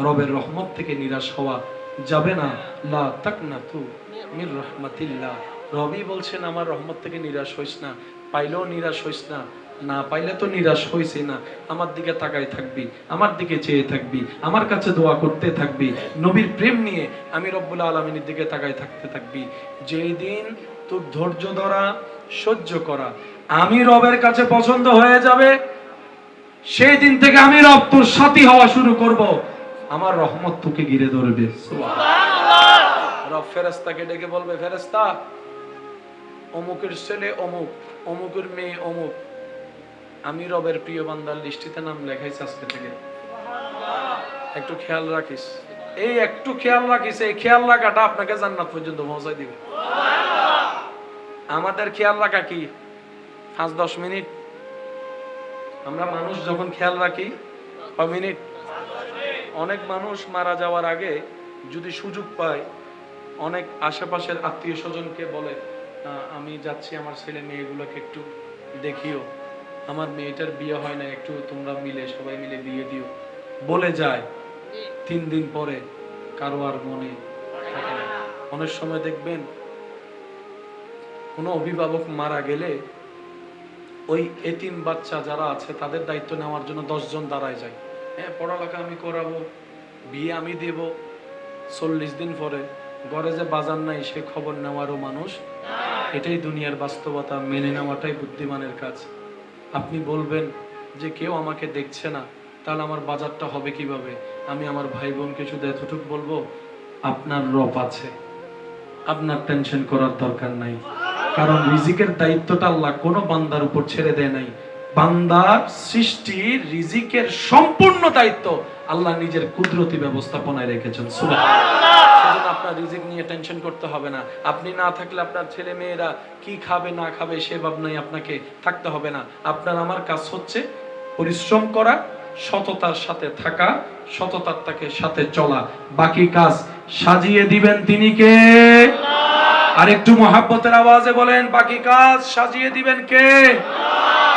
রবের রহমত থেকে নিরাশ হওয়া যাবে না। লা তাকনাতু মির রাহমাতিল্লাহ। রবি বলছেন আমার রহমত থেকে নিরাশ হইস না, পাইলেও নিরাশ হইস না, না পাইলে তো নিরাশ হইছি না, আমার দিকে তাকাই থাকবি, আমার দিকে চেয়ে থাকবি, আমার কাছে দোয়া করতে থাকবি, নবীর প্রেম নিয়ে আমি রব্বুল আলামিনের দিকে তাকাই থাকতে থাকবি। যেই দিন তোর ধৈর্য ধরা, সহ্য করা আমি রবের কাছে পছন্দ হয়ে যাবে, সেই দিন থেকে আমি রব তোর সাথী হওয়া শুরু করব, আমার রহমত তোকে ঘিরে ধরবে। সুবহানাল্লাহ। রব ফেরেশতাকে ডেকে বলবে, ফেরেশতা অমুকের ছেলে অমুক, অমুকের মেয়ে অমুক, আমি রবের প্রিয় বান্দার লিস্টিতে নাম লেখাইছি আজকে থেকে, একটু খেয়াল রাখিস। এই একটু খেয়াল রাখিস, এই খেয়াল রাখাটা আপনাকে জান্নাত পর্যন্ত পৌঁছাই দিবে। আমাদের খেয়াল রাখা কি 5-10 মিনিট? আমরা মানুষ যখন খেয়াল রাখি কয় মিনিট? অনেক মানুষ মারা যাওয়ার আগে যদি সুযোগ পায়, অনেক আশেপাশের আত্মীয় স্বজনকে বলে, আমি যাচ্ছি আমার ছেলে মেয়েগুলোকে একটু দেখিও, আমার মেয়েটার বিয়ে হয় না, একটু তোমরা মিলে সবাই মিলে বিয়ে দিও, বলে যায়। 3 দিন পরে কারো আর মনে থাকে না। অনেক সময় দেখবেন কোনো অভিভাবক মারা গেলে ওই এতিম বাচ্চা যারা আছে তাদের দায়িত্ব নেওয়ার জন্য 10 জন দাঁড়ায় যায়। হ্যাঁ, পড়ালেখা আমি করাবো, বিয়ে আমি দেব। 40 দিন পরে ঘরে যে বাজার নাই সে খবর নেওয়ারও মানুষ। এটাই দুনিয়ার বাস্তবতা, মেনে নেওয়াটাই বুদ্ধিমানের কাজ। আপনি বলবেন যে কেউ আমাকে দেখছে না, তাহলে আমার বাজারটা হবে কিভাবে? আমি আমার ভাই বোনকে শুধু এতটুকু বলবো, আপনার রব আছে, আপনার টেনশন করার দরকার নাই। কারণ রিজিকের দায়িত্বটা আল্লাহ কোনো বান্দার উপর ছেড়ে দেয় নাই। বান্দার সৃষ্টির রিজিকের সম্পূর্ণ দায়িত্ব আল্লাহ নিজের কুদরতি ব্যবস্থাপনায় রেখেছেন। সুবহানাল্লাহ। সেজন্য আপনার রিজিক নিয়ে টেনশন করতে হবে না। আপনি না থাকলে আপনার ছেলে মেয়েরা কি খাবে না খাবে সে ভাবনাই আপনাকে থাকতে হবে না। আপনার আমার কাজ হচ্ছে পরিশ্রম করা, সততার সাথে থাকা, সততার সাথে চলা, বাকি কাজ সাজিয়ে দিবেন তিনি কে? আর একটু মহাব্বতের আওয়াজে বলেন, বাকি কাজ সাজিয়ে দিবেন কে?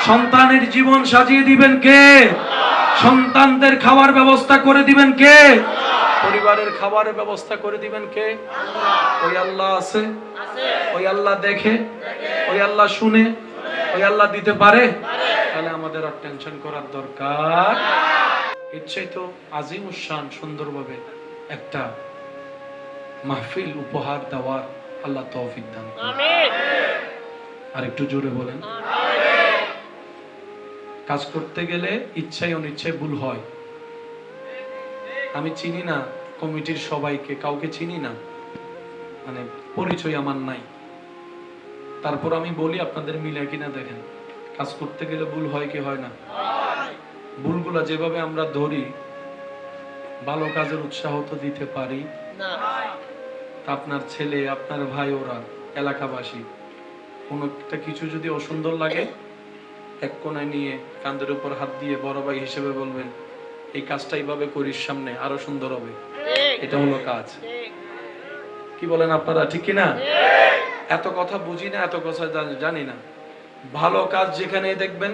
সন্তানের জীবন সাজিয়ে দিবেন কে? সন্তানদের খাওয়ার ব্যবস্থা করে দিবেন কে? পরিবারের খাবারের ব্যবস্থা করে দিবেন কে? ওই আল্লাহ আছে, ওই আল্লাহ দেখে, ওই আল্লাহ শুনে, ওই আল্লাহ দিতে পারে। তাহলে আমাদের আর টেনশন করার দরকার। ইচ্ছাই তো আজিমুস শান সুন্দরভাবে একটা মাহফিল উপহার দেওয়ার আল্লাহ তৌফিক দান করুন। আমিন। আর একটু জোরে বলেন আমিন। কাজ করতে গেলে ইচ্ছায় অনিচ্ছায় ভুল হয়। আমি চিনি না কমিটির সবাইকে, কাউকে চিনি না, মানে পরিচয় আমার নাই, তারপর আমি বলি আপনাদের মিলে কিনা দেখেন। কাজ করতে গেলে ভুল হয় কি হয় না? ভুলগুলা যেভাবে আমরা ধরি, ভালো কাজের উৎসাহ তো দিতে পারি না। আপনার ছেলে, আপনার ভাই, ওরা এলাকাবাসী কোনো একটা কিছু যদি অসুন্দর লাগে, এক কোণায় নিয়ে কাঁধের উপর হাত দিয়ে বড় ভাই হিসেবে বলবেন, এই কাজটা এইভাবে করিস, সামনে আরো সুন্দর হবে। এটা হলো কাজ। কি বলেন আপনারা, ঠিক কিনা? এত কথা বুঝি না, এত কথা জানি না। ভালো কাজ যেখানে দেখবেন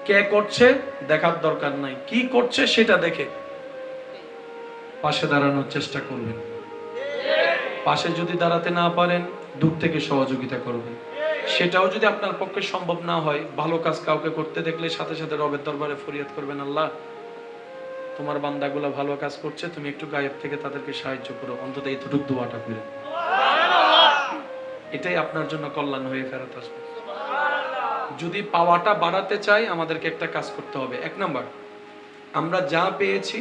কে করছে দেখার দরকার নাই, কি করছে সেটা দেখে পাশে দাঁড়ানোর চেষ্টা করবেন। পাশে যদি দাঁড়াতে না পারেন, দূর থেকে সহযোগিতা করবেন। সেটাও যদি আপনার পক্ষে সম্ভব না হয়, ভালো কাজ কাউকে করতে দেখলে সাথে সাথে রবের দরবারে ফরিয়াদ করবেন, আল্লাহ তোমার বান্দাগুলো ভালো কাজ করছে, তুমি একটু গায়েব থেকে তাদেরকে সাহায্য করো, অন্তত এইটুকু দোয়াটা করে। এটাই আপনার জন্য কল্যাণ হয়ে ফেরত আসবে। যদি পাওয়াটা বাড়াতে চাই, আমাদেরকে একটা কাজ করতে হবে। 1 নাম্বার, আমরা যা পেয়েছি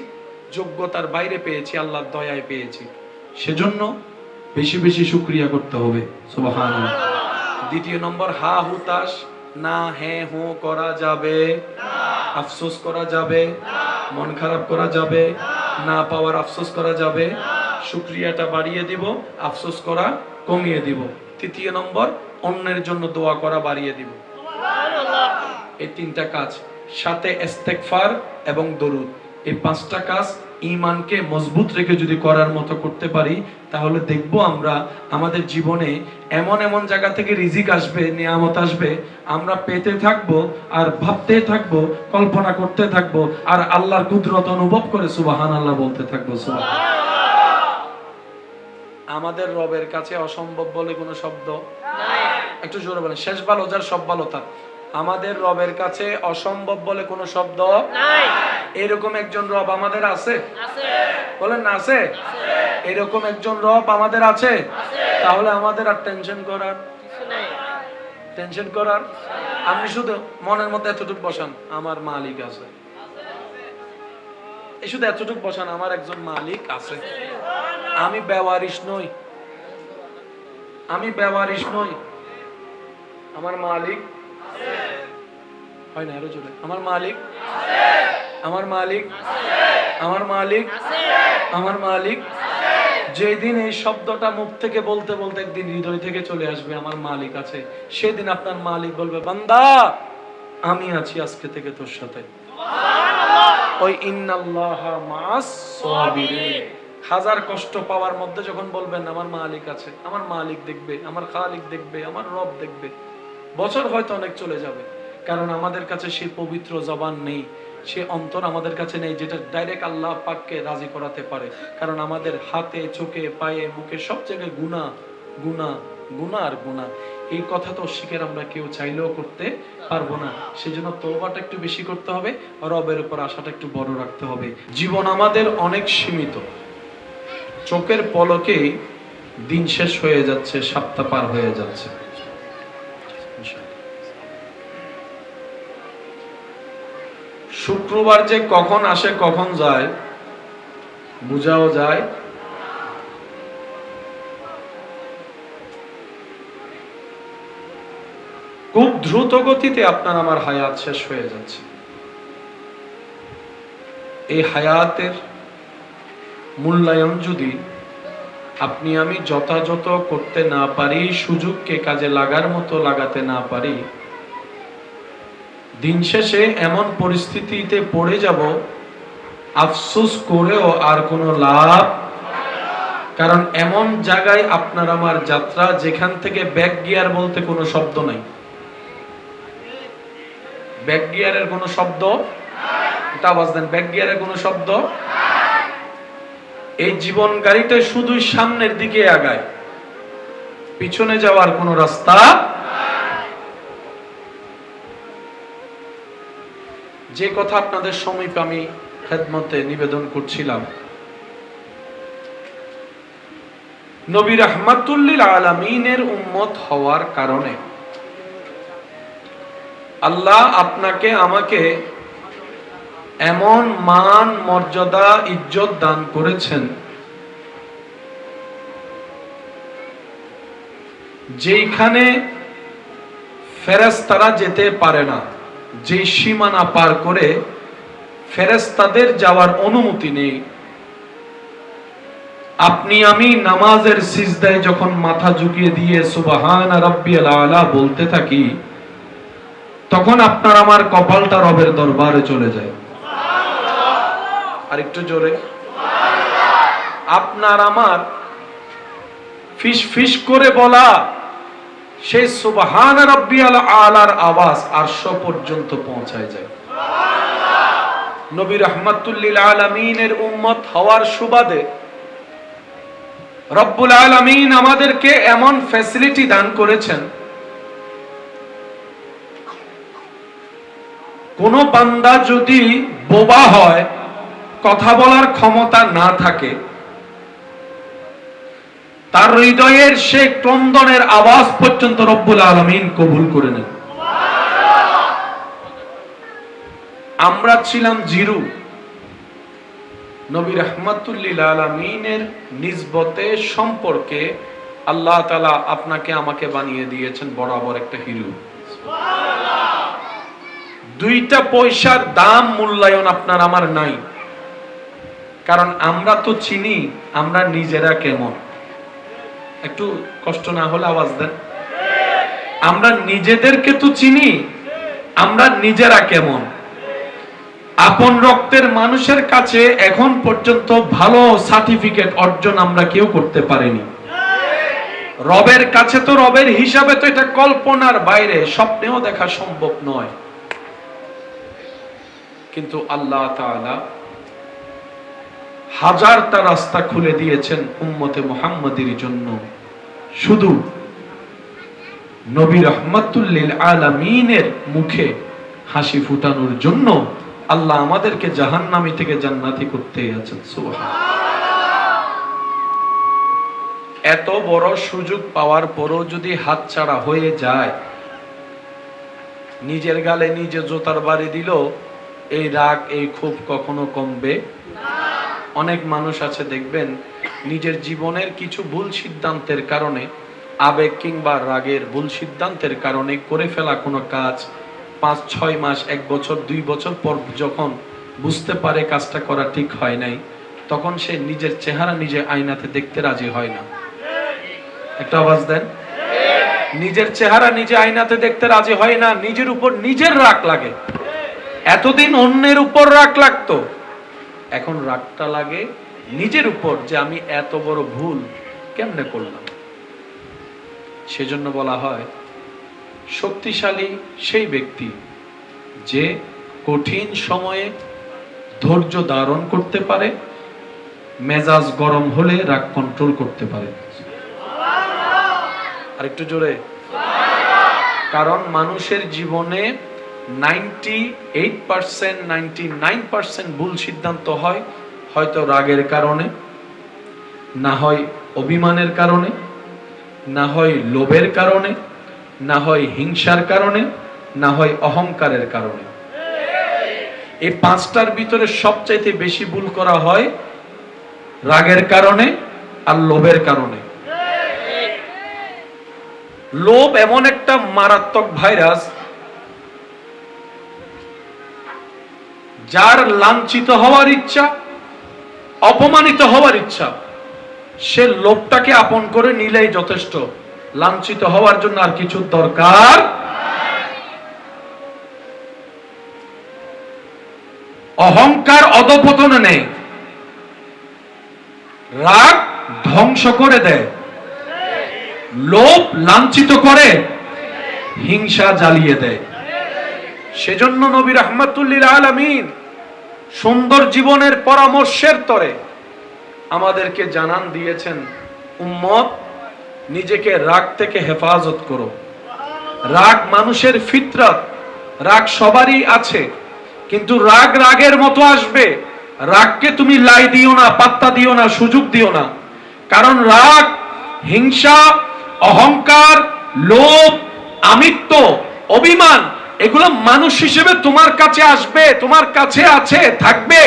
যোগ্যতার বাইরে পেয়েছি, আল্লাহর দয়ায় পেয়েছি, সেজন্য বেশি বেশি শুকরিয়া করতে হবে। সুবহানাল্লাহ। 2 নম্বর, হা হুতাশ না হে হো করা যাবে না, আফসোস করা যাবে না, মন খারাপ করা যাবে না, পাওয়ার আফসোস করা যাবে না, শুকরিয়াটা বাড়িয়ে দিব, আফসোস করা কমিয়ে দিব। 3 নম্বর, অন্যের জন্য দোয়া করা বাড়িয়ে দিব। সুবহানাল্লাহ। এই 3টা কাজ, সাথে ইস্তেগফার এবং দরুদ, এই 5টা কাজ ঈমানকে মজবুত রেখে যদি করার মতো করতে পারি, তাহলে দেখব আমরা আমাদের জীবনে এমন এমন জায়গা থেকে রিজিক আসবে, নিয়ামত আসবে, আমরা পেতে থাকবো আর ভাবতে থাকবো, কল্পনা করতে থাকবো, আর আল্লাহর কুদরত অনুভব করে সুবহানাল্লাহ বলতে থাকবো। আমাদের রবের কাছে অসম্ভব বলে কোনো শব্দ নাই। একটু জোরে বলেন, শেষ ভালো যার সব ভালো তার। আমাদের রবের কাছে অসম্ভব বলে কোনো শব্দ নাই। এরকম একজন রব আমাদের আছে? বলেন না আছে? এরকম একজন রব আমাদের আছে? তাহলে আমাদের আর টেনশন করার কিছু নাই। টেনশন করার আপনি শুধু মনের মধ্যে এতটুকু বসান, আমার মালিক আছে। এই শুধু এতটুকু বসান, আমার একজন মালিক আছে। আমি বেওয়ারিশ নই, আমি বেওয়ারিশ নই, আমার মালিক হয় না, আরো জোরে, আমার মালিক, আমার মালিক, আমার মালিক, আমার মালিক। যেদিন এই শব্দটা মুখ থেকে বলতে বলতে একদিন হৃদয় থেকে চলে আসবে আমার মালিক আছে, সেদিন আপনার মালিক বলবে, বান্দা আমি আছি আজকে থেকে তোর সাথে। ওই ইন্নাল্লাহা মা'আস সাবিরিন, হাজার কষ্ট পাওয়ার মধ্যে যখন বলবেন আমার মালিক আছে, আমার মালিক দেখবে, আমার খালিক দেখবে, আমার রব দেখবে, বছর হয়তো অনেক চলে যাবে, কারণ আমাদের কাছে সেই পবিত্র জবান নেই, সে অন্তর আমাদের কাছে নেই যেটা ডাইরেক্ট আল্লাহ পাককে রাজি করাতে পারে। কারণ আমাদের হাতে, চোখে, পায়ে, মুখে সব জায়গায় গুনাহ, গুনাহ, গুনাহ আর গুনাহ। এই কথা তো অস্বীকার আমরা কেউ চাইলেও করতে পারবো না। সেজন্য তওবাটা একটু বেশি করতে হবে, রবের উপর আশাটা একটু বড় রাখতে হবে। জীবন আমাদের অনেক সীমিত, চোখের পলকেই দিন শেষ হয়ে যাচ্ছে, সপ্তাহ পার হয়ে যাচ্ছে। শুক্রবার যে কখন আসে কখন যায় বুঝাও যায়। খুব দ্রুত গতিতে আপনার আমার হায়াত শেষ হয়ে যাচ্ছে। এই হায়াতের মূল্যায়ন যদি আপনি আমি যথাযথ করতে না পারি, সুযোগকে কাজে লাগার মতো লাগাতে না পারি, দিন শেষে এমন পরিস্থিতিতে পড়ে যাব আফসোস করেও আর কোনো লাভ। কারণ এমন জায়গায় আপনার আমার যাত্রা যেখান থেকে ব্যাক গিয়ার বলতে কোনো শব্দ নাই। ব্যাক গিয়ারের কোনো শব্দ, এটা আওয়াজ দেন, ব্যাক গিয়ারের কোনো শব্দ। এই জীবন গাড়িটা শুধুই সামনের দিকে আগায়, পিছনে যাওয়ার কোনো রাস্তা। যে কথা আপনাদের সমীপে আমি খেদমতে নিবেদন করছিলাম, নবী রাহমাতুল লিল আলামিনের উম্মত হওয়ার কারণে আল্লাহ আপনাকে আমাকে এমন মান, মর্যাদা, ইজ্জত দান করেছেন যেখানে ফেরেশতারা যেতে পারে না, যে সীমানা পার করে ফেরেশতাদের যাওয়ার অনুমতি নেই। আপনি আমি নামাজের সিজদায় যখন মাথা ঝুঁকিয়ে দিয়ে সুবহান রাব্বিয়াল আলা বলতে থাকি, তখন আপনার আমার কপালটা রবের দরবারে চলে যায়। আর একটু জোরে, আপনার আমার ফিস ফিস করে বলা সেই সুবহান রাব্বিয়াল আলার আওয়াজ আরশ পর্যন্ত পৌঁছায় যায়। নবী রাহমাতুল লিল আলামিনের উম্মত হওয়ার সুবাদে রব্বুল আলামিন আমাদেরকে এমন ফ্যাসিলিটি দান করেছেন, কোন বান্দা যদি বোবা হয়, কথা বলার ক্ষমতা না থাকে, তার হৃদয়ের সে ক্রন্দনের আওয়াজ পর্যন্ত রব্বুল আলামিন কবুল করে নেন। আমরা ছিলাম জিরো, নবী রাহমাতুল লিল আলামিনের নিসবতে সম্পর্কে আল্লাহ তাআলা আপনাকে আমাকে বানিয়ে দিয়েছেন বরাবর একটা হিরো। দুইটা পয়সার দাম মূল্যায়ন আপনার আমার নাই, কারণ আমরা তো চিনি আমরা নিজেরা কেমন। একটু কষ্ট না হলে আওয়াজ দেন। আমরা নিজেদেরকে তো চিনি আমরা নিজেরা কেমন। আপন রক্তের মানুষের কাছে এখন পর্যন্ত ভালো সার্টিফিকেট অর্জন আমরা কেউ করতে পারিনি। রবের কাছে তো রবের হিসাবে তো এটা কল্পনার বাইরে, স্বপ্নেও দেখা সম্ভব নয়। কিন্তু আল্লাহ তাআলা হাজারটা রাস্তা খুলে দিয়েছেন উম্মতে মুহাম্মাদের জন্য, শুধু নবী রাহমাতুল লিল আলামিনের মুখে হাসি ফুটানোর জন্য আল্লাহ আমাদেরকে জাহান্নামী থেকে জান্নাতি করতে আছেন। সুবহানাল্লাহ। এত বড় সুযোগ পাওয়ার পরও যদি হাতছাড়া হয়ে যায়, নিজের গালে নিজে জোতার বাড়ি দিল, এই রাগ এই ক্ষোভ কখনো কমবে না। অনেক মানুষ আছে দেখবেন নিজের জীবনের কিছু ভুল সিদ্ধান্তের কারণে, আবেগ কিংবা রাগের ভুল সিদ্ধান্তের কারণে করে ফেলা কোনো কাজ 5-6 মাস, 1 বছর, 2 বছর পর যখন বুঝতে পারে কাজটা করা ঠিক হয় নাই, তখন সে নিজের চেহারা নিজে আয়নাতে দেখতে রাজি হয় না। একটা আওয়াজ দেন। নিজের চেহারা নিজে আয়নাতে দেখতে রাজি হয় না, নিজের উপর নিজের রাগ লাগে। এতদিন অন্যের উপর রাগ লাগতো, এখন রাগটা লাগে নিজের উপর, যে আমি এত বড় ভুল কেমনে করলাম। সেজন্য বলা হয় শক্তিশালী সেই ব্যক্তি যে কঠিন সময়ে ধৈর্য ধারণ করতে পারে, মেজাজ গরম হলে রাগ কন্ট্রোল করতে পারে। আর একটু জোরে। কারণ মানুষের জীবনে 98%, 99% ভুল সিদ্ধান্ত হয় হয়তো রাগের কারণে, না হয় অভিমানের কারণে, না হয় লোভের কারণে, না হয় হিংসার কারণে, না হয় অহংকারের কারণে। এই 5টার ভিতরে সবচাইতে বেশি ভুল করা হয় রাগের কারণে আর লোভের কারণে। লোভ এমন একটা মারাত্মক ভাইরাস, যার লাঞ্ছিত হওয়ার ইচ্ছা, অপমানিত হওয়ার ইচ্ছা, সে লোভটাকে আপন করে নিলেই যথেষ্ট। লাঞ্ছিত হওয়ার জন্য আর কিছু দরকার। অহংকার অধঃপতনে নেই, রাগ ধ্বংস করে দেয়, লোভ লাঞ্ছিত করে, হিংসা জ্বালিয়ে দেয়। সেজন্য নবী রাহমাতুল লিল আলামিন সুন্দর জীবনের পরামর্শের তরে আমাদেরকে জানান দিয়েছেন, উম্মত নিজেকে রাগ থেকে হেফাজত করো। রাগ মানুষের ফিতরত, রাগ সবারই আছে, কিন্তু রাগ রাগের মতো আসবে। রাগকে তুমি লাই দিও না, পাত্তা দিও না, সুযোগ দিও না। কারণ রাগ, হিংসা, অহংকার, লোভ, আমিত্ব, অভিমান, এগুলো মানুষ হিসেবে তোমার কাছে আসবে, তোমার কাছে আছে, থাকবে।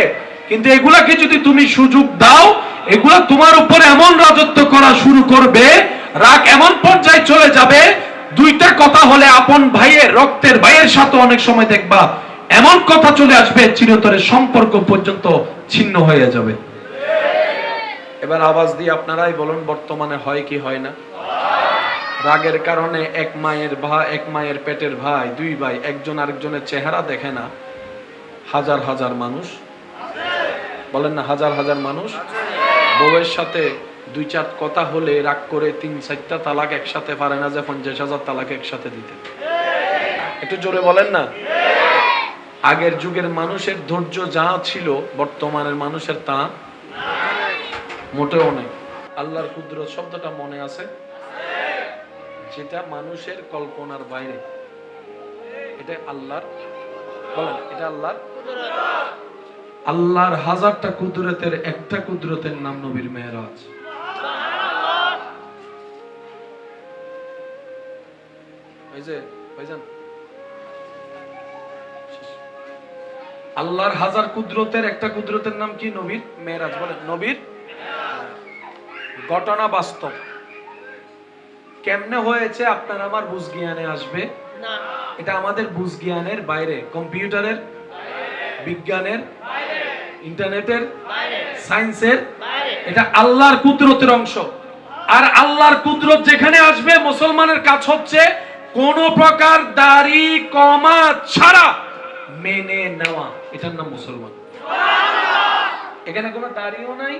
কিন্তু এগুলাকে যদি তুমি সুযোগ দাও, এগুলা তোমার উপরে এমন রাজত্ব করা শুরু করবে, রাগ এমন পর্যায়ে চলে যাবে, দুইটা কথা হলে আপন ভাইয়ের, রক্তের ভাইয়ের সাথে অনেক সময় দেখবা এমন কথা চলে আসবে, চিরতরে সম্পর্ক পর্যন্ত ছিন্ন হয়ে যাবে। এবার আওয়াজ দিয়ে আপনারাই বলুন, বর্তমানে হয় কি হয় না? রাগের কারণে এক মায়ের পেটের ভাই, 2 ভাই, একজন আরেকজনের চেহারা দেখে না। হাজার হাজার মানুষ, বলেন না, হাজার হাজার মানুষ বউয়ের সাথে 2-4 কথা হলে রাগ করে 3-4টা তালাক একসাথে পারে না, যে 50,000 তালাক একসাথে দিতে। একটু জোরে বলেন না। আগের যুগের মানুষের ধৈর্য যা ছিল, বর্তমানের মানুষের তা মোটেও নেই। আল্লাহর কুদরত শব্দটা মনে আছে? যেটা মানুষের কল্পনার বাইরে, এটা আল্লাহর, বলেন, এটা আল্লাহর কুদরত। আল্লাহর হাজারটা কুদরতের একটা কুদরতের নাম নবীর মেরাজ। এই যে ভাইজান, আল্লাহর হাজার কুদরতের একটা কুদরতের নাম কি? নবীর মেরাজ। বলেন, নবীর ঘটনা বাস্তব। কেমনে হয়েছে আপনার আমার বুঝ জ্ঞানে আসবে না, এটা আমাদের বুঝ জ্ঞানের বাইরে, কম্পিউটারের, বিজ্ঞানের, ইন্টারনেটের, সায়েন্সের, এটা আল্লাহর কুদরতের অংশ। আর আল্লাহর কুদরত যেখানে আসবে, মুসলমানের কাজ হচ্ছে কোন প্রকার দাড়ি কমা ছাড়া মেনে নেওয়া। এটার নাম মুসলমান। এখানে কোনো দাড়িও নাই,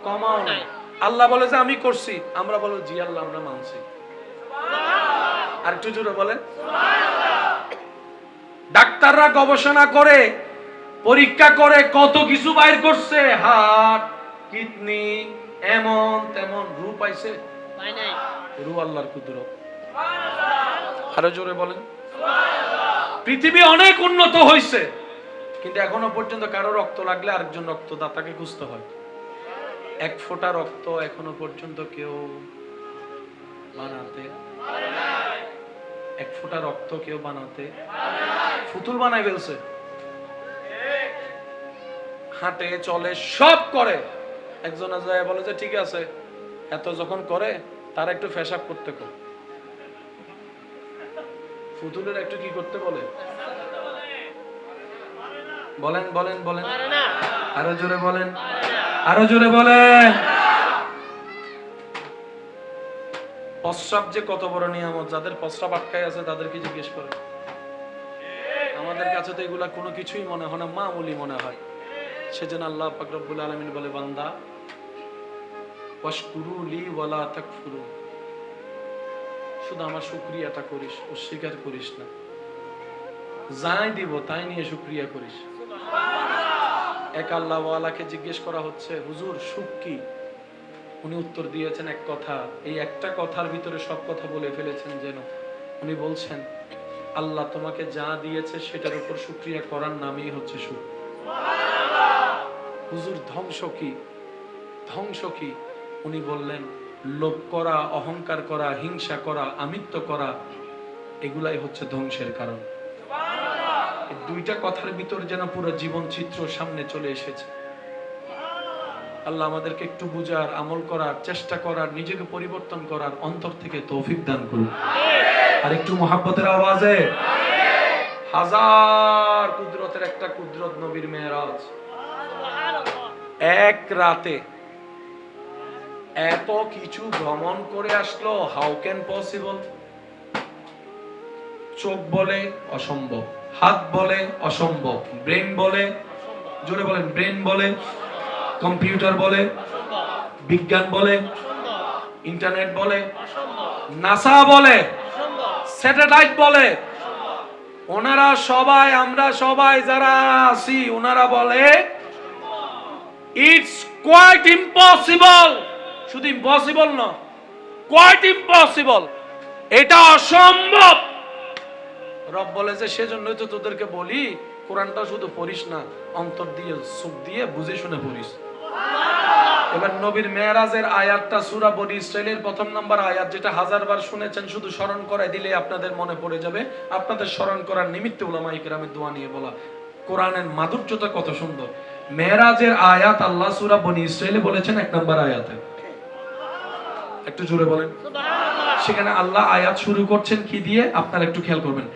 কমাও নাই। আল্লাহ বলে যে আমি করছি, আমরা বলো জি আল্লাহ আমরা মানছি। আর একটু জোরে বলেন। ডাক্তাররা গবেষণা করে, পরীক্ষা করে কত কিছু বাইর করছে, হার্ট, কিডনি, এমন তেমন রূপ পাইছে রু আল্লাহর কুদরত। আরো জোরে বলেন। পৃথিবী অনেক উন্নত হয়েছে, কিন্তু এখনো পর্যন্ত কারো রক্ত লাগলে আরেকজন রক্তদাতাকে খুঁজতে হয়। এক ফোঁটা রক্ত এখনো পর্যন্ত কেউ বানাতে, এক ফোঁটা রক্ত কেউ বানাতে, ফুতুল বানাই ফেলছে। হাঁটে চলে সব করে, একজন যায় বলে যে ঠিক আছে এত যখন করে তার একটু পেশাব করতে কর। ফুতুলের একটু কি করতে বলে? বলেন বলেন বলেন, আরো জোরে বলেন, আরো জোরে বলেন। প্রস্রাব যে কত বড় নিয়ামত, যাদের প্রস্রাব আটকায় আছে তাদেরকে জিজ্ঞেস করে। আমাদের কাছে তো এগুলা কোনো কিছুই মনে হয় না, মামুলি মনে হয়। সেজন্য আল্লাহ পাক রব্বুল আলামিন বলে, বান্দা ওয়াশকুরু লি ওয়ালা তাকফুরু, শুধু আমার শুকরিয়াটা করিস, অস্বীকার করিস না। যাই দিব তাই নিয়ে শুকরিয়া করিস। এক আল্লাহ ওয়ালাকে জিজ্ঞেস করা হচ্ছে, হুজুর সুখ কি? উনি উত্তর দিয়েছেন এক কথা, এই একটা কথার ভিতরে সব কথা বলে ফেলেছেন যেন। উনি বলছেন আল্লাহ তোমাকে যা দিয়েছে সেটার উপর শুকরিয়া করার নামই হচ্ছে সুখ। হুজুর ধ্বংস কি? ধ্বংস কি? উনি বললেন লোভ করা, অহংকার করা, হিংসা করা, আমিত্ব করা, এগুলাই হচ্ছে ধ্বংসের কারণ। এই দুইটা কথার ভিতর যেন পুরো জীবন চিত্র সামনে চলে এসেছে। আল্লাহ আমাদেরকে একটু বুঝার, আমল করার, চেষ্টা করার, নিজেকে পরিবর্তন করার অন্তর থেকে তৌফিক দান করুন। আর একটু মুহাব্বতের আওয়াজে হাজার কুদরতের একটা কুদরত নবীর মেরাজ। এক রাতে এত কিছু ভ্রমণ করে আসলো, হাউ ক্যান পসিবল? চোখ বলে অসম্ভব, হাত বলে অসম্ভব, ব্রেন বলে, জোরে বলেন, ব্রেন বলে, কম্পিউটার বলে, বিজ্ঞান বলে, ইন্টারনেট বলে, নাসা বলে, স্যাটেলাইট বলে, ওনারা সবাই, আমরা সবাই যারা আছি, ওনারা বলে ইটস কোয়াইট ইম্পসিবল। শুধু ইম্পসিবল না, কোয়াইট ইম্পসিবল, এটা অসম্ভব। রব বলে যে সেজন্যই তো তোদেরকে বলি কোরআনটা শুধু পড়িস না, অন্তর দিয়ে চোখ দিয়ে বুঝে শুনে পড়িস। এবার নবীর মেরাজের আয়াতটা সূরা বনী ইসরাইলের প্রথম নাম্বার আয়াত, যেটা হাজারবার শুনেছেন, শুধু স্মরণ করায় দিলে আপনাদের মনে পড়ে যাবে। আপনাদের স্মরণ করার নিমিত্তে উলামায়ে কেরামের দোয়া নিয়ে বলা, কোরআনের মাধুর্যতা কত সুন্দর। মেরাজের আয়াত আল্লাহ সূরা বনী ইসরাইলে বলেছেন এক নাম্বার আয়াতে, একটু জোরে বলেন সুবহানাল্লাহ। সেখানে আল্লাহ আয়াত শুরু করছেন কি দিয়ে আপনারা একটু খেয়াল করবেন,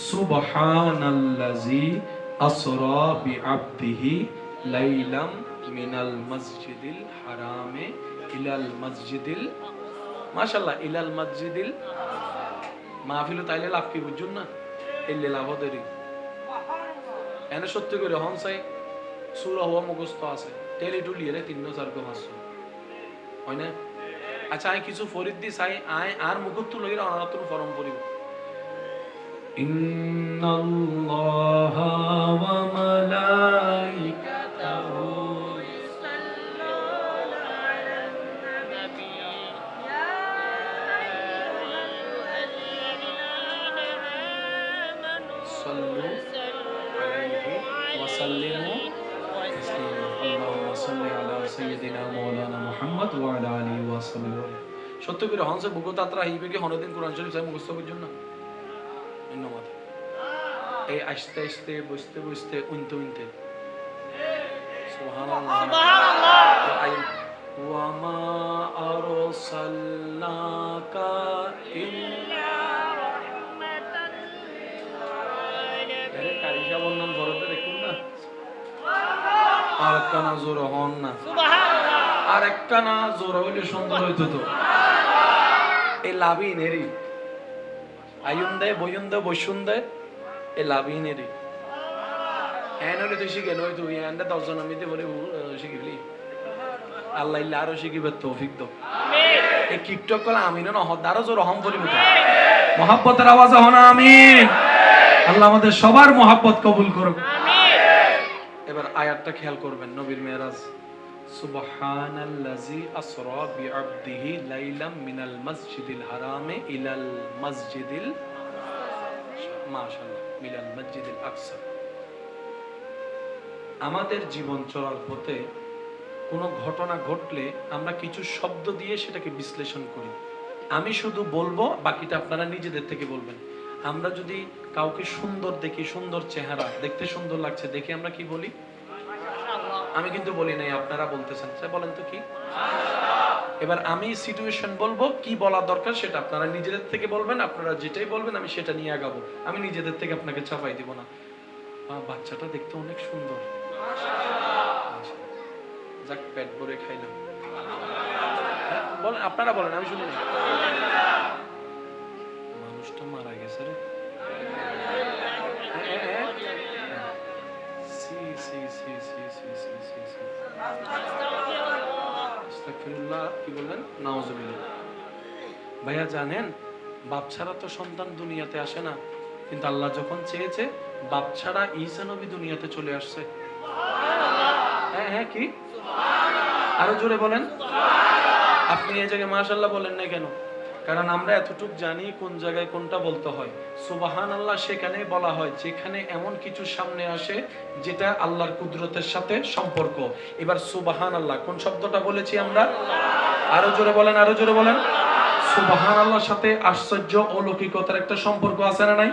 সুবহানাল্লাযী আসরা বিআবদিহি লাইলাম মিনাল মসজিদিল হারামে ইলাল মসজিদিল, মাশাআল্লাহ, ইলাল মসজিদিল। মাহফিল তাইলে লাভ কি বুঝুন না, এলে লাভ দেরি এনে সত্যি করে হনসাই সূরা হওয়া মুখস্থ আছে, টেলি টুলিয়ে 3-4-5 হয় না। আচ্ছা আমি কিছু ফরিদ দি চাই, আয় আর মুখস্থ লইরা অনারাতুল ফরম পড়িব। ইন্নাল্লাহা ওয়া মালাইকাতাহু সাল্লু আলাইহি ওয়া সাল্লিমু তাসলিমা। আল্লাহুম্মা সাল্লি আলা সাইয়্যিদিনা মাওলানা মুহাম্মদ ওয়া আলা আলিহি ওয়া সাল্লাম। সত্য করে হনসে বুকো তাত্রা হইবে কি হনদিন কোরআন শরীফ চাই মুখস্থ করছেন না, ধন্যবাদ। এই আস্তে আস্তে বসতে বসতে উনতে উনতে সুবহানাল্লাহ সুবহানাল্লাহ। ওয়া মা আরসালনাকা ইল্লা রাহমাতাল লিল আলামিন। আরে কারিশা বললাম বড়তে দেখুন না, আর একটা না জোর হন না সুবহানাল্লাহ, আর একটা না জোর হইলে সুন্দর হইতো তো। এই লাভিনেরই আয়ুন দেয় বয়ুন দেয় বসুন দেয়, এই লাভিনেরই এন হলে তুই শিখে নয় তুই এনটা 10 জন আমি বলে শিখিবলি আল্লাহ ইল্লা আরো শিখিবে তৌফিক দাও এই টিকটক কলা আমিন না হদ আরো জোর রহম করি মুতা মহব্বতের আওয়াজ হন আমিন আল্লাহ আমাদের সবার মহব্বত কবুল করুক আমিন এবার আয়াতটা খেয়াল করবেন নবীর মেরাজ সুবহানাল্লাযী আসরা বিআবদিহি লাইলাম মিনাল মাসজিদিল হারামে ইলাল মাসজিদিল মাশাআল্লাহ মিনাল মাসজিদিল আকসা আমাদের জীবন চলার পথে কোনো ঘটনা ঘটলে আমরা কিছু শব্দ দিয়ে সেটাকে বিশ্লেষণ করি আমি শুধু বলবো বাকিটা আপনারা নিজেদের থেকে বলবেন আমরা যদি কাউকে সুন্দর দেখি সুন্দর চেহারা দেখতে সুন্দর লাগছে দেখে আমরা কি বলি আমি কিন্তু বলি নাই আপনারা বলতেছেন স্যার বলেন তো কি এবার আমি সিচুয়েশন বলবো কি বলা দরকার সেটা আপনারা নিজেদের থেকে বলবেন আপনারা যেটাই বলবেন আমি সেটা নিয়ে আগাবো আমি নিজেদের থেকে আপনাকে চাপাই দিব না বাচ্চাটা দেখতে অনেক সুন্দর যাক পেট ভরে খাইলাম বলেন আপনারা বলেন আমি শুনি মানুষটা মারা গেছে রে কি বললেন নাউজুবিল্লাহ ভাইয়া জানেন বাপ ছাড়া তো সন্তান দুনিয়াতে আসে না কিন্তু আল্লাহ যখন চেয়েছে বাপ ছাড়া ঈসা নবী দুনিয়াতে চলে আসছে হ্যাঁ হ্যাঁ কি আরো জোরে বলেন আপনি এই জায়গায় মাশাআল্লাহ বলেন না কেন কারণ আমরা এতটুকু জানি কোন জায়গায় কোনটা বলতে হয় সুবহানাল্লাহ সেখানে বলা হয় যেখানে এমন কিছু সামনে আসে যেটা আল্লাহর কুদরতের সাথে সম্পর্ক এবার সুবহানাল্লাহ কোন শব্দটা বলেছি আমরা আরো জোরে বলেন আরো জোরে বলেন সুবহানাল্লাহর সাথে আশ্চর্য অলৌকিকতার একটা সম্পর্ক আছে না নাই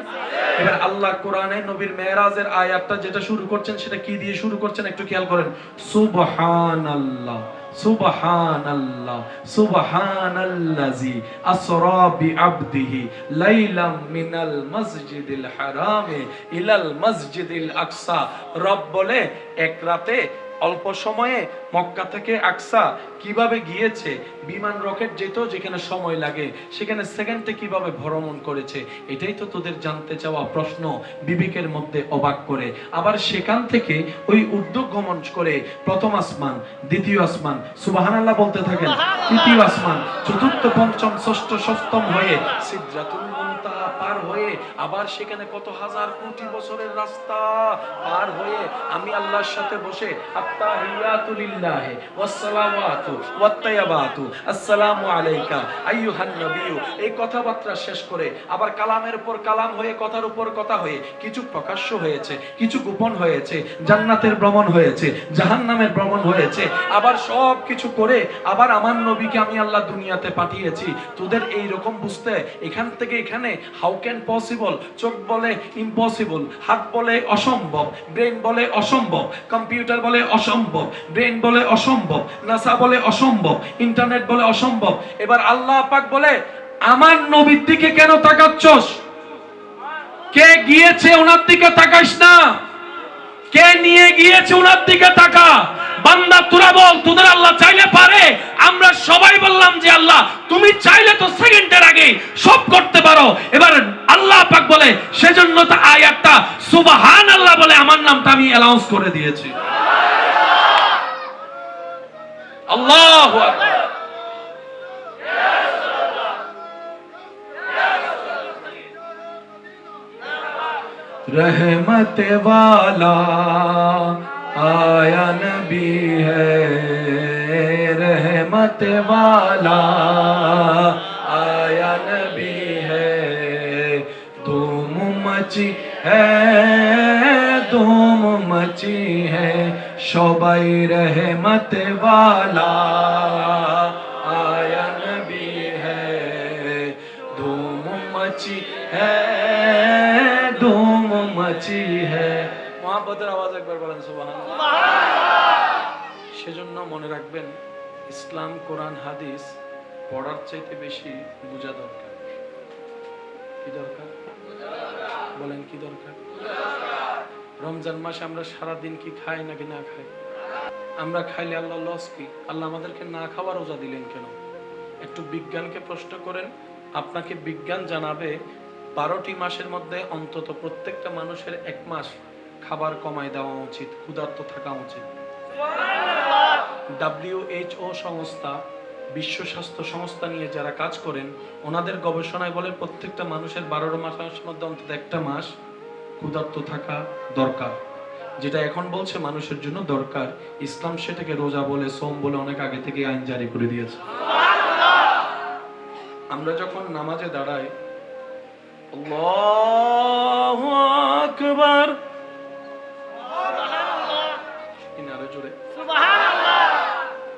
এবার আল্লাহ কোরআনে নবীর মেরাজের আয়াতটা যেটা শুরু করছেন সেটা কি দিয়ে শুরু করছেন একটু খেয়াল করেন সুবহানাল্লাহ সুবহানাল্লাহ সুবহানাল্লাযী আসরা বিআবদিহি লাইলাম মিনাল মাসজিদিল হারামে ইলাল মাসজিদিল আকসা রব বলে এক রাতে অল্প সময়ে মক্কা থেকে আকসা কিভাবে গিয়েছে বিমান রকেট যেত যেখানে সময় লাগে সেখানে সেকেন্ডে কিভাবে ভ্রমণ করেছে এটাই তো তোদের জানতে চাওয়া প্রশ্ন বিবেকের মধ্যে অবাক করে আবার সেখান থেকে ওই উদ্যোগ গমন করে প্রথম আসমান দ্বিতীয় আসমান সুবহানাল্লাহ বলতে থাকেন তৃতীয় আসমান চতুর্থ পঞ্চম ষষ্ঠ সপ্তম হয়ে সিদরাতুল মুনতাহা পার হয়ে আবার সেখানে কত হাজার কোটি বছরের রাস্তা পার হয়ে আমি আল্লাহর সাথে বসে আত্তাহিয়াতু লিল্লাহি ওয়াসসালাওয়াতু ওয়াত্তাইয়াবাতু আসসালামু আলাইকা আইয়ুহান নবিয়্যু এই কথাবার্তা শেষ করে আবার কালামের উপর কালাম হয়ে কথার উপর কথা হয়ে কিছু প্রকাশ্য হয়েছে কিছু গোপন হয়েছে জান্নাতের ভ্রমণ হয়েছে জাহান্নামের ভ্রমণ হয়েছে আবার সব কিছু করে আবার আমার নবীকে আমি আল্লাহ দুনিয়াতে পাঠিয়েছি তোদের এই রকম বুঝতে এখান থেকে এখানে হাউ ক্যান পসিবল চোখ বলে ইম্পসিবল হাত বলে অসম্ভব ব্রেন বলে অসম্ভব কম্পিউটার বলে অসম্ভব ব্রেন বলে অসম্ভব নাসা বলে অসম্ভব ইন্টারনেট বলে অসম্ভব এবার আল্লাহ পাক বলে আমার নবীর দিকে কেন তাকাচ্ছস কে গিয়েছে ওনার দিকে তাকাস না কে নিয়ে গিয়েছে ওনার দিকে তাকা বান্দা তোরা বল তোদের আল্লাহ চাইলে পারে আমরা সবাই বললাম যে আল্লাহ তুমি চাইলে তো সেকেন্ডের আগে সব করতে পারো এবার আল্লাহ পাক বলে সেজন্য তো আয়াতটা সুবহানাল্লাহ বলে আমার নামটা আমি অ্যানাউন্স করে দিয়েছি আল্লাহু আকবার रहमत वाला आया नबी है रहमत वाला आया नबी है धूम मची है धूम मची है शोबाई रहमत वाला आया नबी है धूम मची है धूम मची है मोहब्बतेर आवाज একবার বলেন সুবহানাল্লাহ সেজন্য মনে রাখবেন ইসলাম কোরআন হাদিস পড়ার চাইতে বেশি বোঝা দরকার কি দরকার বলেন কি দরকার রমজান মাসে আমরা সারা দিন কি খাই নাকি না খাই আমরা খাইলে আল্লাহ লস কি আল্লাহ আমাদেরকে না খাওয়ার রোজা দিলেন কেন একটু বিজ্ঞানকে প্রশ্ন করেন আপনাকে বিজ্ঞান জানাবে 12টি মাসের মধ্যে অন্তত প্রত্যেকটা মানুষের এক মাস খাবার কমায় দেওয়া উচিত, ক্ষুধার্ত থাকা উচিত। WHO সংস্থা, বিশ্ব স্বাস্থ্য সংস্থা নিয়ে যারা কাজ করেন, ওনাদের গবেষণায় বলে প্রত্যেকটা মানুষের 12 মাসের মধ্যে অন্তত একটা মাস ক্ষুধার্ত থাকা দরকার। যেটা এখন বলছে মানুষের জন্য দরকার, ইসলাম সেটাকে রোজা বলে, সোম বলে অনেক আগে থেকে আইন জারি করে দিয়েছে। আমরা যখন নামাজে দাঁড়াই, আল্লাহু আকবার, আরো জোরে সুবহানাল্লাহ,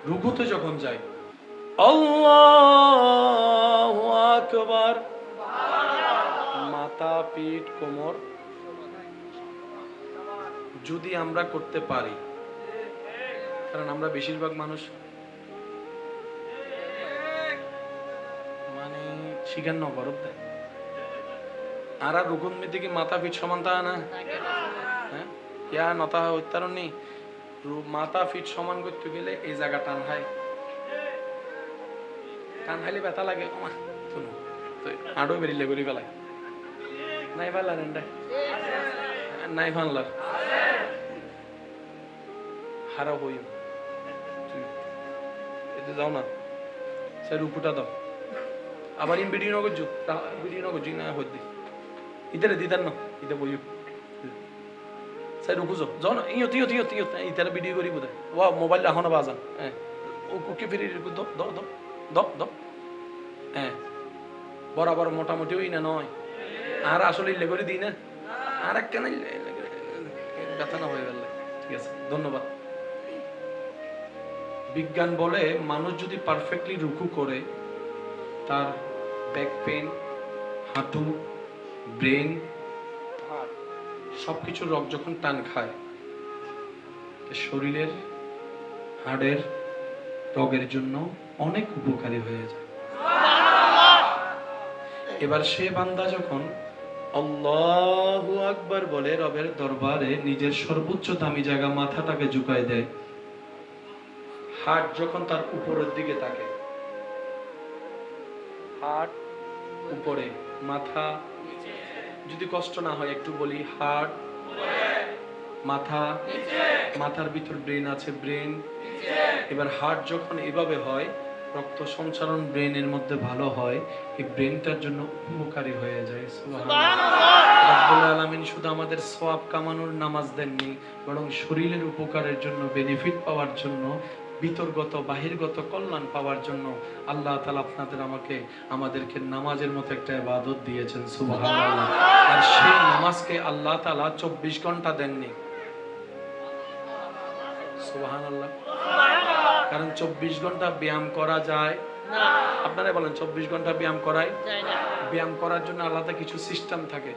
রুকুতে যখন যাই আল্লাহু আকবার, মাথা, পিঠ, কোমর যদি আমরা করতে পারি, কারণ আমরা বেশিরভাগ মানুষ মানে শিখান নগরব দেয়, আর রুকুন মিতে কি মাথা পিঠ সমান তা না, হ্যাঁ ইয়া নতা উত্তরণ নেই, মাথা ফিট সমান করতে গেলে এই জায়গা টান খায়, টান খাইলে ব্যথা লাগে, শুনো তো আডো বেরিলে করি ফেলায় নাই ফেলার নাই ফানলার হারা হই এতে যাও না, স্যার উপটা দাও, আবার ইন ভিডিও নগর যুগ ভিডিও নগর জি না হদ্দি ইতারে দিতার না ইতা বইও স্যার রুকু যাও না, ইয়ত ইয়ত ইয়ত ইয়ত ইতারে ভিডিও করি বোধ ও মোবাইল রাখো না বাজান, হ্যাঁ ওকে ফিরি দ দ দ দ দ হ্যাঁ বরাবর মোটামুটি ওই না নয়, আর আসলে ইল্লে করে দিই না, আর এক কেন ব্যথা না হয়ে গেল। ঠিক আছে, ধন্যবাদ। বিজ্ঞান বলে মানুষ যদি পারফেক্টলি রুকু করে, তার ব্যাক পেন, হাঁটু, ব্রেন, সবকিছু রগ যখন টান খায়, শরীরের হাড়ের রগের জন্য অনেক উপকারী হয়ে যায়। এবার সে বান্দা যখন আল্লাহু আকবার বলে রবের দরবারে নিজের সর্বোচ্চ দামি জায়গা মাথাটাকে ঝুঁকায় দেয়, হাত যখন তার উপরের দিকে থাকে, হাত উপরে, মাথা, যদি কষ্ট না হয় একটু বলি, হাত মাথা, মাথার ভিতর ব্রেন আছে, ব্রেন, এবার হার্ট যখন এভাবে হয়, রক্ত সঞ্চালন ব্রেনের মধ্যে ভালো হয়, এই ব্রেনটার জন্য উপকারী হয়ে যায়। সুবহানাল্লাহ। রব্বুল আলামিন শুধু আমাদের সওয়াব কামানোর নামাজ দেননি, বরং শরীরের উপকারের জন্য, বেনিফিট পাওয়ার জন্য, ভিতরগত বাহিরগত কল্যাণ পাওয়ার জন্য আল্লাহ তাআলা আপনাদের আমাদেরকে নামাজের মতো একটা ইবাদত দিয়েছেন। সুবহানাল্লাহ। আর সেই নামাজকে আল্লাহ তাআলা 24 ঘন্টা দেননি। সুবহানাল্লাহ। কারণ 24 ঘন্টা ব্যায়াম করা যায় না। আপনারা বলেন 24 ঘন্টা ব্যায়াম করাই যায় না। ব্যায়াম করার জন্য আলাদা কিছু সিস্টেম থাকে।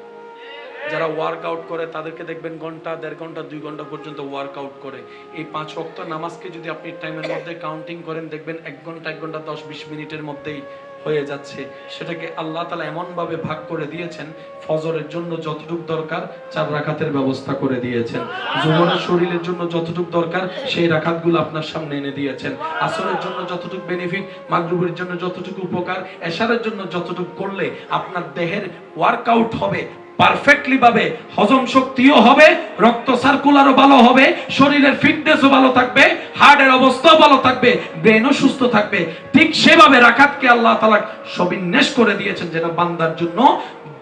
যারা ওয়ার্কআউট করে তাদেরকে দেখবেন ঘন্টা, 1.5 ঘন্টা, 2 ঘন্টা পর্যন্ত ওয়ার্কআউট করে। এই 5 ওয়াক্ত নামাজকে যদি আপনি টাইমের মধ্যে কাউন্টিং করেন, দেখবেন 1 ঘন্টা 1 ঘন্টা 10-20 মিনিটের মধ্যেই হয়ে যাচ্ছে। সেটাকে আল্লাহ তাআলা এমন ভাবে ভাগ করে দিয়েছেন, ফজরের জন্য যতটুকু দরকার 4 রাকাতের ব্যবস্থা করে দিয়েছেন, যোহরের শরীরের জন্য যতটুকু দরকার সেই রাকাতগুলো আপনার সামনে এনে দিয়েছেন, আসরের জন্য যতটুকু বেনিফিট, মাগরিবের জন্য যতটুকু উপকার, এশারের জন্য যতটুকু করলে আপনার দেহের ওয়ার্কআউট হবে, পারফেক্টলি ভাবে হজম শক্তিও হবে, রক্ত সার্কুলারও ভালো হবে, শরীরের ফিটনেসও ভালো থাকবে, হার্টের অবস্থাও ভালো থাকবে, ব্রেনও সুস্থ থাকবে। ঠিক সেভাবে রাকাতকে আল্লাহ তাআলা সবিন্যাস করে দিয়েছেন যেন বান্দার জন্য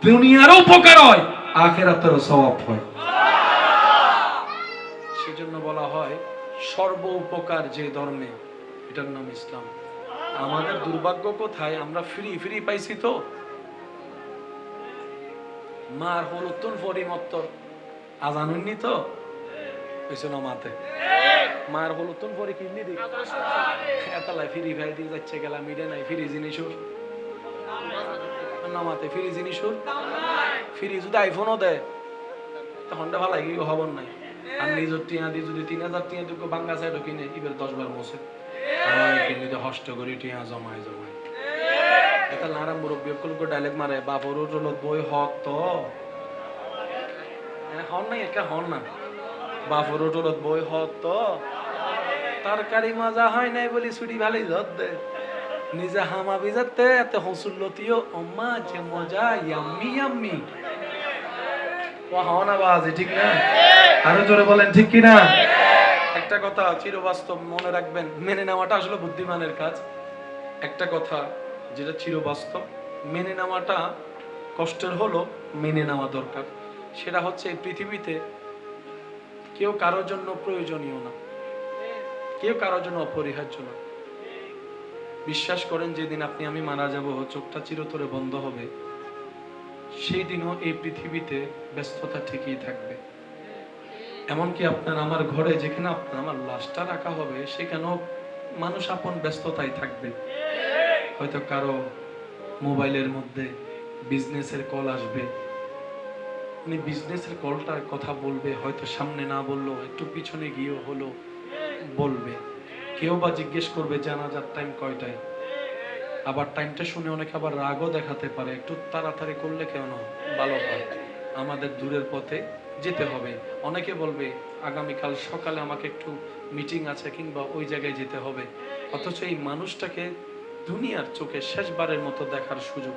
দুনিয়ারও উপকার হয়, আখিরাতেরও সওয়াব হয়। সেজন্য বলা হয় সর্ব উপকার যে ধর্মে, এটার নাম ইসলাম। আমাদের দুর্ভাগ্য কোথায়, আমরা ফ্রি পাইছি তো, মার হলুতুন ফরিমত্তর আজানুন্নি তো হইছে না মাতে, মার হলুতুন ফরি কিন্নি দি এতলাই ফ্রি ফায়ার দিয়ে যাচ্ছে গেলা মিডে নাই, ফ্রি জিনিসুর না মাতে, ফ্রি জিনিসুর ফ্রি যদি আইফোনও দেয় তখন ভালো লাগে, খবর নাই। আর নিজের টিয়া দিয়ে যদি 3000 টিয়া দুটো বাঙ্গা সাইডও কিনে এবার 10 বার মোছে কিনে হষ্ট করি টিয়া জমায় এটা লারাম মুরব্বী কলকো ডায়লগ মারে, বাপর রোলত বই হক তো হন নাই, একটা হন না, বাপর রোলত বই হক তো, তরকারি মজা হয় নাই বলি ছুটি ভালোই ধর দে, নিজে হামা বিজাতে এত হসুল্লতিও অম্মা যে মজা, ইয়াম্মি ইয়াম্মি। ওয়াহনাবাজি, ঠিক না? আরো জোরে বলেন ঠিক কি না? একটা কথা চিরবাস্তব মনে রাখবেন, মেনে নেওয়াটা আসলে বুদ্ধিমানের কাজ। একটা কথা যেটা চিরবাস্তব, মেনে নেওয়াটা কষ্টের হলো মেনে নেওয়া দরকার। সেটা হচ্ছে এই পৃথিবীতে কেউ কারোর জন্য প্রয়োজনীয় না, কেউ কারোর জন্য অপরিহার্য না। বিশ্বাস করেন, যেদিন আপনি আমি মারা যাব, চোখটা চিরতরে বন্ধ হবে, সেই দিনও এই পৃথিবীতে ব্যস্ততা ঠিকই থাকবে। এমনকি আপনার আমার ঘরে যেখানে আপনার আমার লাশটা রাখা হবে, সেখানেও মানুষ আপন ব্যস্ততায় থাকবে। হয়তো কারো মোবাইলের মধ্যে বিজনেসের কল আসবে, উনি বিজনেসের কলটার কথা বলবে, হয়তো সামনে না বললেও একটু পিছনে গিয়েও হলো বলবে। কেউ বা জিজ্ঞেস করবে জানাজার টাইম কয়টায়, আবার টাইমটা শুনে অনেকে আবার রাগও দেখাতে পারে, একটু তাড়াতাড়ি করলে কেন ভালো হয়, আমাদের দূরের পথে যেতে হবে। অনেকে বলবে আগামীকাল সকালে আমাকে একটু মিটিং আছে কিংবা ওই জায়গায় যেতে হবে। অথচ এই মানুষটাকে দুনিয়ার চোখে শেষবারের মতো দেখার সুযোগ,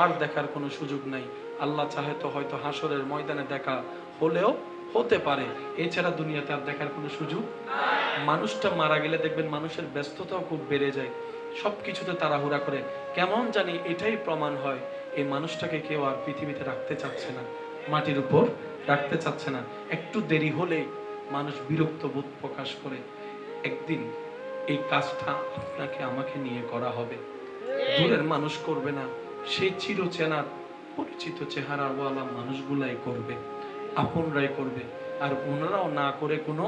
আর দেখার কোনো সুযোগ নাই। আল্লাহ চাহে তো হয়তো হাসরের ময়দানে দেখা হলেও হতে পারে, এছাড়া দুনিয়াতে আর দেখার কোনো সুযোগ। মানুষটা মারা গেলে দেখবেন মানুষের ব্যস্ততাও খুব বেড়ে যায়, সবকিছুতে তাড়াহুড়া করে। কেমন জানি এটাই প্রমাণ হয় এই মানুষটাকে কেউ আর পৃথিবীতে রাখতে চাচ্ছে না, মাটির উপর রাখতে চাচ্ছে না। একটু দেরি হলেই মানুষ বিরক্ত বোধ প্রকাশ করে। একদিন এই কাজটা আপনাকে আমাকে নিয়ে করা হবে, দূরের মানুষ করবে না, সেই চিরচেনা পরিচিত চেহারাওয়ালা মানুষগুলাই করবে, আপনরাই করবে। আর ওনারাও না করে কোনো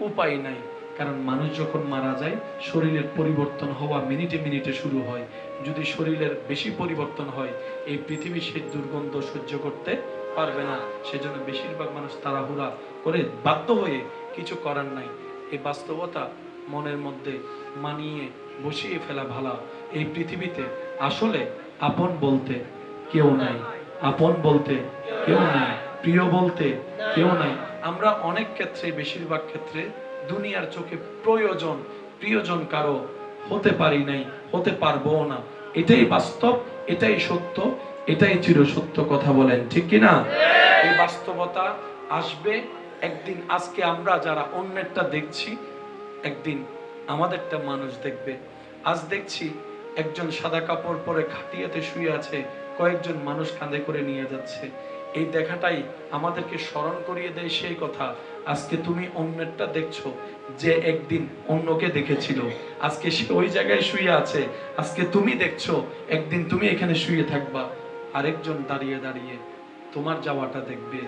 উপায় নাই, কারণ মানুষ যখন মারা যায় শরীরের পরিবর্তন হওয়া মিনিটে মিনিটে শুরু হয়। যদি শরীরের বেশি পরিবর্তন হয়, এই পৃথিবী সেই দুর্গন্ধ সহ্য করতে পারবে না। সেজন্য বেশিরভাগ মানুষ তাড়াহুড়া করে বাধ্য হয়ে, কিছু করার নাই। এই বাস্তবতা মনের মধ্যে মানিয়ে বসিয়ে ফেলা ভালো। এই পৃথিবীতে আসলে আপন বলতে কেউ নাই, আপন বলতে কেউ নাই, প্রিয় বলতে কেউ নাই। আমরা অনেক ক্ষেত্রে, বেশিরভাগ ক্ষেত্রে দুনিয়ার চোখে প্রয়োজন প্রিয়জন কারো হতে পারি নাই, হতে পারবো না। এটাই বাস্তব, এটাই সত্য, এটাই চিরসত্য। কথা বলেন ঠিক কিনা? এই বাস্তবতা আসবে একদিন। আজকে আমরা যারা অন্যেরটা দেখছি, একদিন আমাদেরটা মানুষ দেখবে। আজ দেখছি একজন সাদা কাপড় পরে খাটিয়াতে শুয়ে আছে, কয়েকজন মানুষ কাঁধে করে নিয়ে যাচ্ছে। এই দেখাটাই আমাদেরকে স্মরণ করিয়ে দেয় সেই কথা, আজকে তুমি অন্যেরটা দেখছো, যে একদিন অন্যকে দেখেছিল, আজকে সে ওই জায়গায় শুয়ে আছে। আজকে তুমি দেখছো, একদিন তুমি এখানে শুয়ে থাকবা, আরেকজন দাঁড়িয়ে দাঁড়িয়ে তোমার যাওয়াটা দেখবে,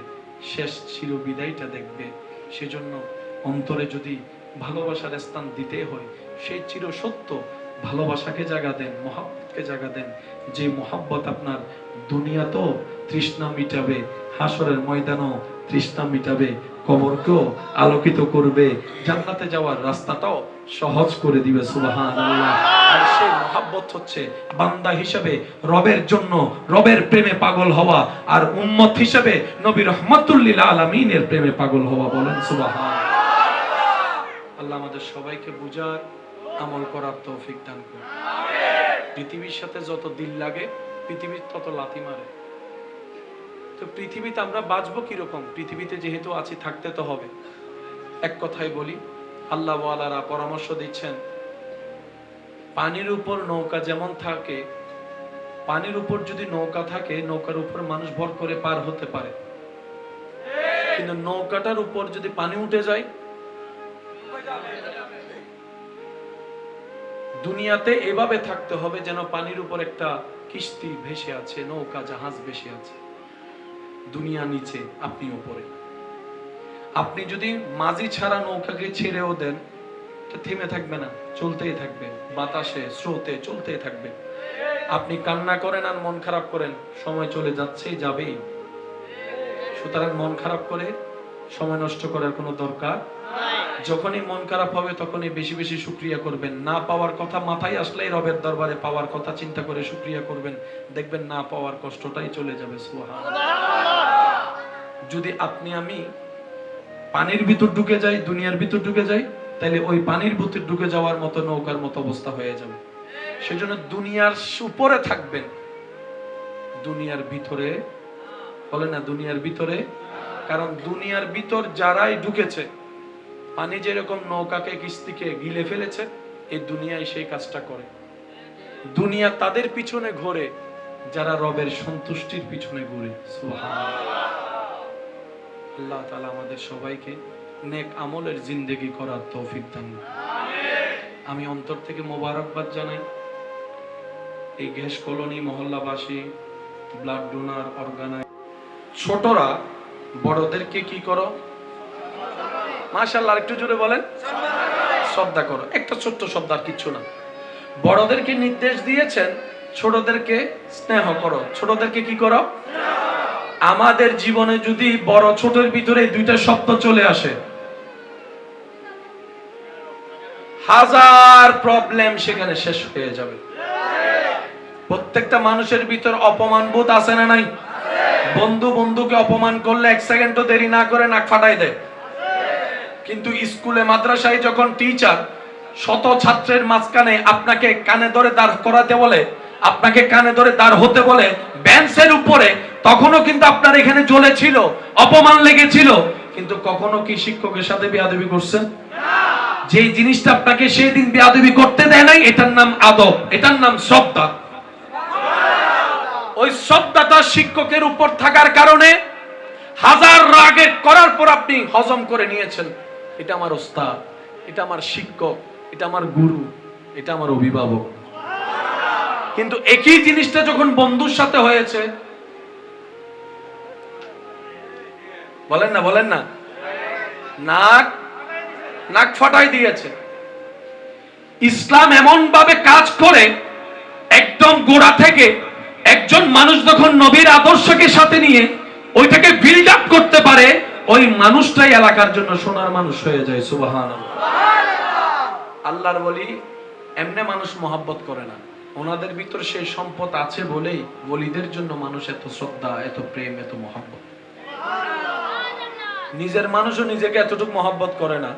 শেষ চিরবিদায়টা দেখবে। সেজন্য অন্তরে যদি ভালোবাসার স্থান দিতে হয়, সেই চিরসত্য ভালোবাসাকে জায়গা দেন, মহাব্বতকে জায়গা দেন। যে মহাব্বত আপনার দুনিয়াতেও তৃষ্ণা মিটাবে, হাসরের ময়দানও তৃষ্ণা মিটাবে, কবরকেও আলোকিত করবে, জান্নাতে যাওয়ার রাস্তাটাও সহজ করে দিবে। সুবহানাল্লাহ। আর সেই মহাব্বত হচ্ছে বান্দা হিসেবে রবের জন্য, রবের প্রেমে পাগল হওয়া, আর উম্মত হিসেবে নবী রাহমাতুল লিল আলামিনের প্রেমে পাগল হওয়া। বলেন সুবহানাল্লাহ। আল্লাহ আমাদের সবাইকে বুঝার, আমল করার তৌফিক দান করুন। পৃথিবীর সাথে যত দিল লাগে, পৃথিবীর তত লাথি মারে। তো পৃথিবীতে আমরা বাঁচবো কিরকম? পৃথিবীতে যেহেতু আছি, থাকতে তো হবে। এক কথাই বলি, আল্লাহ ওয়ালারা পরামর্শ দিচ্ছেন, পানির উপর নৌকা যেমন থাকে, পানির উপর যদি নৌকা থাকে, নৌকার উপর মানুষ ভর করে পার হতে পারে, কিন্তু নৌকাটার উপর যদি পানি উঠে যায়, দুনিয়াতে এভাবে থাকতে হবে যেন পানির উপর একটা কিস্তি ভেসে আছে, নৌকা জাহাজ ভেসে আছে, দুনিয়া নিচে, আপনি উপরে। আপনি যদি মাঝি ছাড়া নৌকাকে ছেড়েও দেন, থেমে থাকবে না, চলতেই থাকবে, বাতাসে স্রোতে চলতেই থাকবে। আপনি কান্না করেন আর মন খারাপ করেন, সময় চলে যাচ্ছেই, যাবেই। সুতরাং মন খারাপ করে সময় নষ্ট করার কোনো দরকার। যখনই মন খারাপ হবে তখনই বেশি বেশি শুকরিয়া করবেন। না পাওয়ার কথা মাথায় আসলেই রবের দরবারে পাওয়ার কথা চিন্তা করে শুকরিয়া করবেন, দেখবেন না পাওয়ার কষ্টটাই চলে যাবে। সুবহানাল্লাহ। যদি আপনি আমি পানির ভিতর ঢুকে যাই, দুনিয়ার ভিতর ঢুকে যাই, তাহলে ওই পানির ভিতর ঢুকে যাওয়ার মতো নৌকার মতো অবস্থা হয়ে যাবে। সেজন্য দুনিয়ার উপরে থাকবেন, দুনিয়ার ভিতরে, বলে না দুনিয়ার ভিতরে কারণ দুনিয়ার ভিতর যারাই ঢুকেছে, পানি যেরকম নৌকাকে কিস্তিকে গিলে ফেলেছে, এই দুনিয়ায় সেই কাজটা করে। দুনিয়া তাদের পিছনে ঘোরে যারা রবের সন্তুষ্টির পিছনে ঘুরে। সুবহানাল্লাহ। আল্লাহ তাআলা আমাদের সবাইকে নেক আমলের জিন্দেগি করার তৌফিক দান করুন। আমি অন্তর থেকে মোবারকবাদ জানাই এই গ্যাস কলোনি মহল্লাবাসী, ব্লাড ডোনার অর্গানাইজ, ছোটরা বড়দেরকে কি করো? মাশাআল্লাহ, একটু জোরে বলেন, শ্রদ্ধা করো। একটা ছোট্ট শব্দ, আর কিচ্ছু না। বড়দেরকে নির্দেশ দিয়েছেন ছোটদেরকে স্নেহ করো। ছোটদেরকে কি করো? আমাদের জীবনে যদি বড় ছোটের ভিতরে দুইটা শব্দ চলে আসে, হাজার প্রবলেম সেখানে শেষ হয়ে যাবে। প্রত্যেকটা মানুষের ভিতর অপমান বোধ আছে না নাই? বন্ধু বন্ধুকে অপমান করলে এক সেকেন্ডও দেরি না করে নাক ফাটাই দেয়। কিন্তু স্কুলে মাদ্রাসায় যখন টিচার শত ছাত্রের মাঝখানে আপনাকে কানে ধরে দাঁড় করাতে বলে, আপনাকে কানে ধরে দাঁড় হতে বলে বেঞ্চের উপরে, তখনও কিন্তু আপনার এখানে জ্বলেছিল, অপমান লেগেছিল, কিন্তু কখনো কি শিক্ষকের সাথে বেয়াদবি করছেন? যেই জিনিসটা আপনাকে সেই দিন বেয়াদবি করতে দেয় নাই, এটার নাম আদব, এটার নাম শ্রদ্ধা। ওই শ্রদ্ধাটা শিক্ষকের উপর থাকার কারণে হাজার রাগে করার পর আপনি হজম করে নিয়েছেন, এটা আমার ওস্তাদ, এটা আমার শিক্ষক, এটা আমার গুরু, এটা আমার অভিভাবক। কিন্তু একই জিনিসটা যখন বন্ধুর সাথে হয়েছে, বলেন না বলেন না, নাক নাক ফাটাই দিয়েছে। ইসলাম এমন ভাবে কাজ করে, একদম গোড়া থেকে একজন মানুষ যখন নবীর আদর্শকে সাথে নিয়ে ওইটাকে বিল্ড আপ করতে পারে, ওই মানুষটাই এলাকার জন্য সোনার মানুষ হয়ে যায়। সুবহানাল্লাহ। আল্লাহর ওলি এমনি মানুষ মহব্বত করে না, ওনাদের ভিতর সেই সম্পদ আছে বলেই ওলিদের জন্য মানুষ এত শ্রদ্ধা, এত প্রেম, এত মহব্বত। নিজের মানুষও নিজেকে এতটুকু মহব্বত করে না,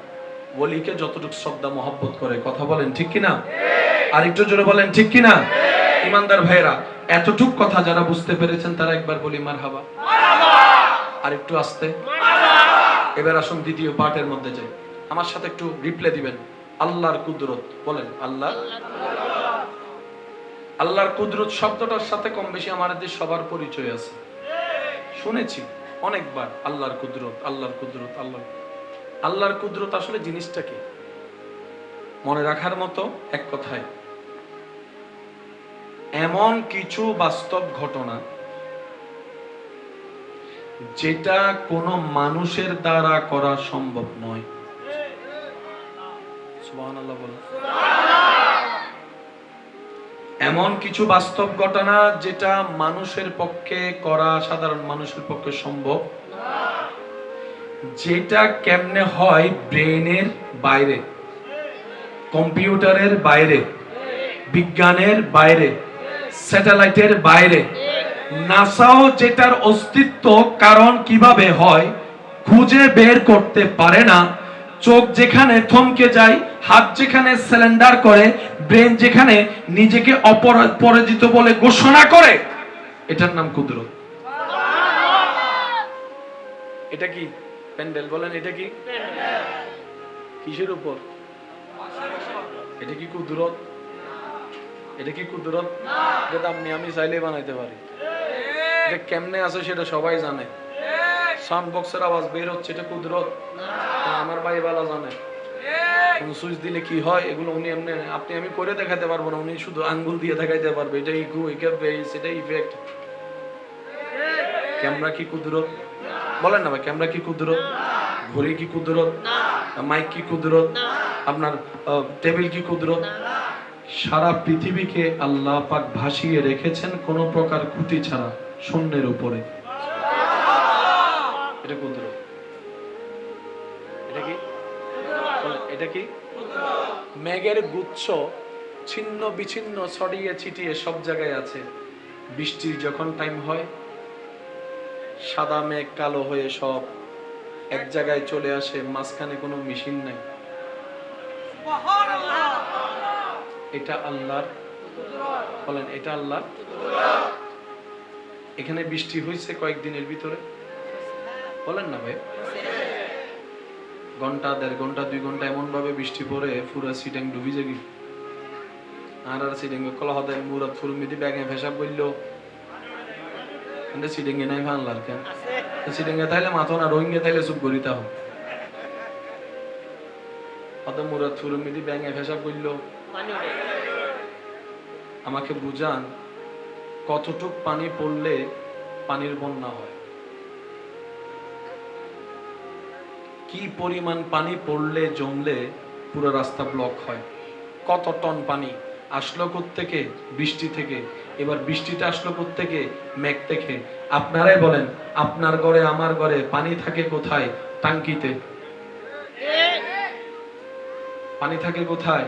ওলিকে যতটুকু শ্রদ্ধা মহব্বত করে। কথা বলেন ঠিক কিনা? আর একটু জোরে বলেন ঠিক কিনা? ইমানদার ভাইরা, এতটুক কথা যারা বুঝতে পেরেছেন তারা একবার বলি মারহাবা। আর একটু আস্তে। এবার আসুন দ্বিতীয় পার্টের মধ্যে যাই। আমার সাথে একটু রিপ্লে দিবেন। আল্লাহর কুদরত বলেন। আল্লাহর কুদরত শব্দটার সাথে কম বেশি আমাদের সবার পরিচয় আছে, শুনেছি অনেকবার। আল্লাহর কুদরত, আল্লাহর কুদরত, আল্লাহর কুদরত আসলে জিনিসটা কি? মনে রাখার মতো এক কথায়, এমন কিছু বাস্তব ঘটনা যেটা কোনো মানুষের দ্বারা করা সম্ভব নয়। সুবহানাল্লাহ বলেন। এমন কিছু বাস্তব ঘটনা যেটা মানুষের পক্ষে করা, সাধারণ মানুষের পক্ষে সম্ভব, যেটা কেমনে হয় ব্রেনের বাইরে, কম্পিউটারের বাইরে, বিজ্ঞানের বাইরে, স্যাটেলাইটের বাইরে, নাসাও যেটার অস্তিত্ব কারণ কিভাবে হয় খুঁজে বের করতে পারে না। চোখ যেখানে থমকে যায়, হাত যেখানে সিলিন্ডার করে, ব্রেন যেখানে নিজেকে অপরাজিত বলে ঘোষণা করে, এটার নাম কুদরত। এটা কি প্যান্ডেল বলেন? এটা কি কিসের উপর? এটা কি কুদরত? এটা কি কুদরত? যেটা আমি চাইলে বানাইতে পারি। এটা কেমনে আছে সেটা সবাই জানে। সাউন্ড বক্সের আওয়াজ বের হচ্ছে, এটা কুদরত? আমার ভাই বালা জানে। কোন সুইচ দিলে কি হয় এগুলো উনি এমনি, আপনি আমি করে দেখাতে পারবো না, উনি শুধু আঙ্গুল দিয়ে দেখাইতে পারবে। এটা ইকো, এটা বেস, এটা ইফেক্ট। ক্যামেরা কি কুদরত? বলেন না ভাই, ক্যামেরা কি কুদরত? ঘড়ি কি কুদরত? মাইক কি কুদরত? আপনার টেবিল কি কুদরত? সারা পৃথিবীকে আল্লাহ পাক ভাসিয়ে রেখেছেন কোনো প্রকার ত্রুটি ছাড়া শূন্যের উপরে। এটা কুদরত। এটা কি? এটা কি? মেঘের গুচ্ছ ছিন্ন বিচ্ছিন্ন ছড়িয়ে ছিটিয়ে সব জায়গায় আছে। বৃষ্টির যখন টাইম হয়, সাদা মেঘ কালো হয়ে সব এক জায়গায় চলে আসে, মাঝখানে কোনো মেশিন নাই। এটা আল্লাহর, বলেন এটা আল্লাহর। এখানে বৃষ্টি হয়েছে কয়েকদিনের ভিতরে, বলেন না ভাই। ঘন্টা, 1.5 ঘন্টা, 2 ঘন্টা এমন ভাবে বৃষ্টি পড়ে পুরো সিডেং ডুবি যাবি। আর সিডেং কলা হতে মুরাদ ফুরমিদি ব্যাগে ফেসাব বললো সিডেং এ নাই ফানলার কেন সিডেং এ তাইলে মাথো না, রোহিঙ্গা তাইলে চুপ করিতে হবে। হতে মুরাদ ফুরমিদি ব্যাগে ফেসাব বললো আমাকে বুঝান কতটুক পানি পড়লে পানির বন্যা হয়, কি পরিমাণ পানি পড়লে জমলে পুরো রাস্তা ব্লক হয়, কত টন পানি আসলো কোত্থেকে? বৃষ্টি থেকে। এবার বৃষ্টিটা আসলো কোত্থেকে? মেঘ থেকে। আপনারাই বলেন, আপনার ঘরে আমার ঘরে পানি থাকে কোথায়? টাঙ্কিতে। পানি থাকে কোথায়?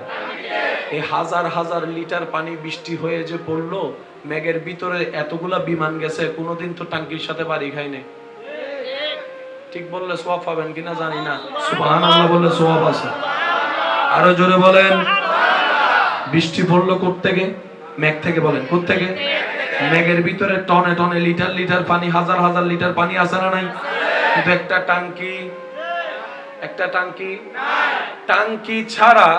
এই হাজার হাজার লিটার পানি বৃষ্টি হয়ে যে পড়লো, মেঘের ভিতরে এতগুলা বিমান গেছে, কোনোদিন তো টাঙ্কির সাথে বাড়ি খায়নি। ঠিক বললে সওয়াব পাবেন কিনা জানি না, সুবহানাল্লাহ বললে সওয়াব আছে। আরো জোরে বলেন। বৃষ্টি পড়লো কোত্থেকে? মেঘ থেকে। বলেন কোত্থেকে? মেঘের ভিতরে টনে টনে লিটার লিটার পানি, হাজার হাজার লিটার পানি আছে না নাই? কিন্তু একটা টাঙ্কি টাঙ্কি ছাড়া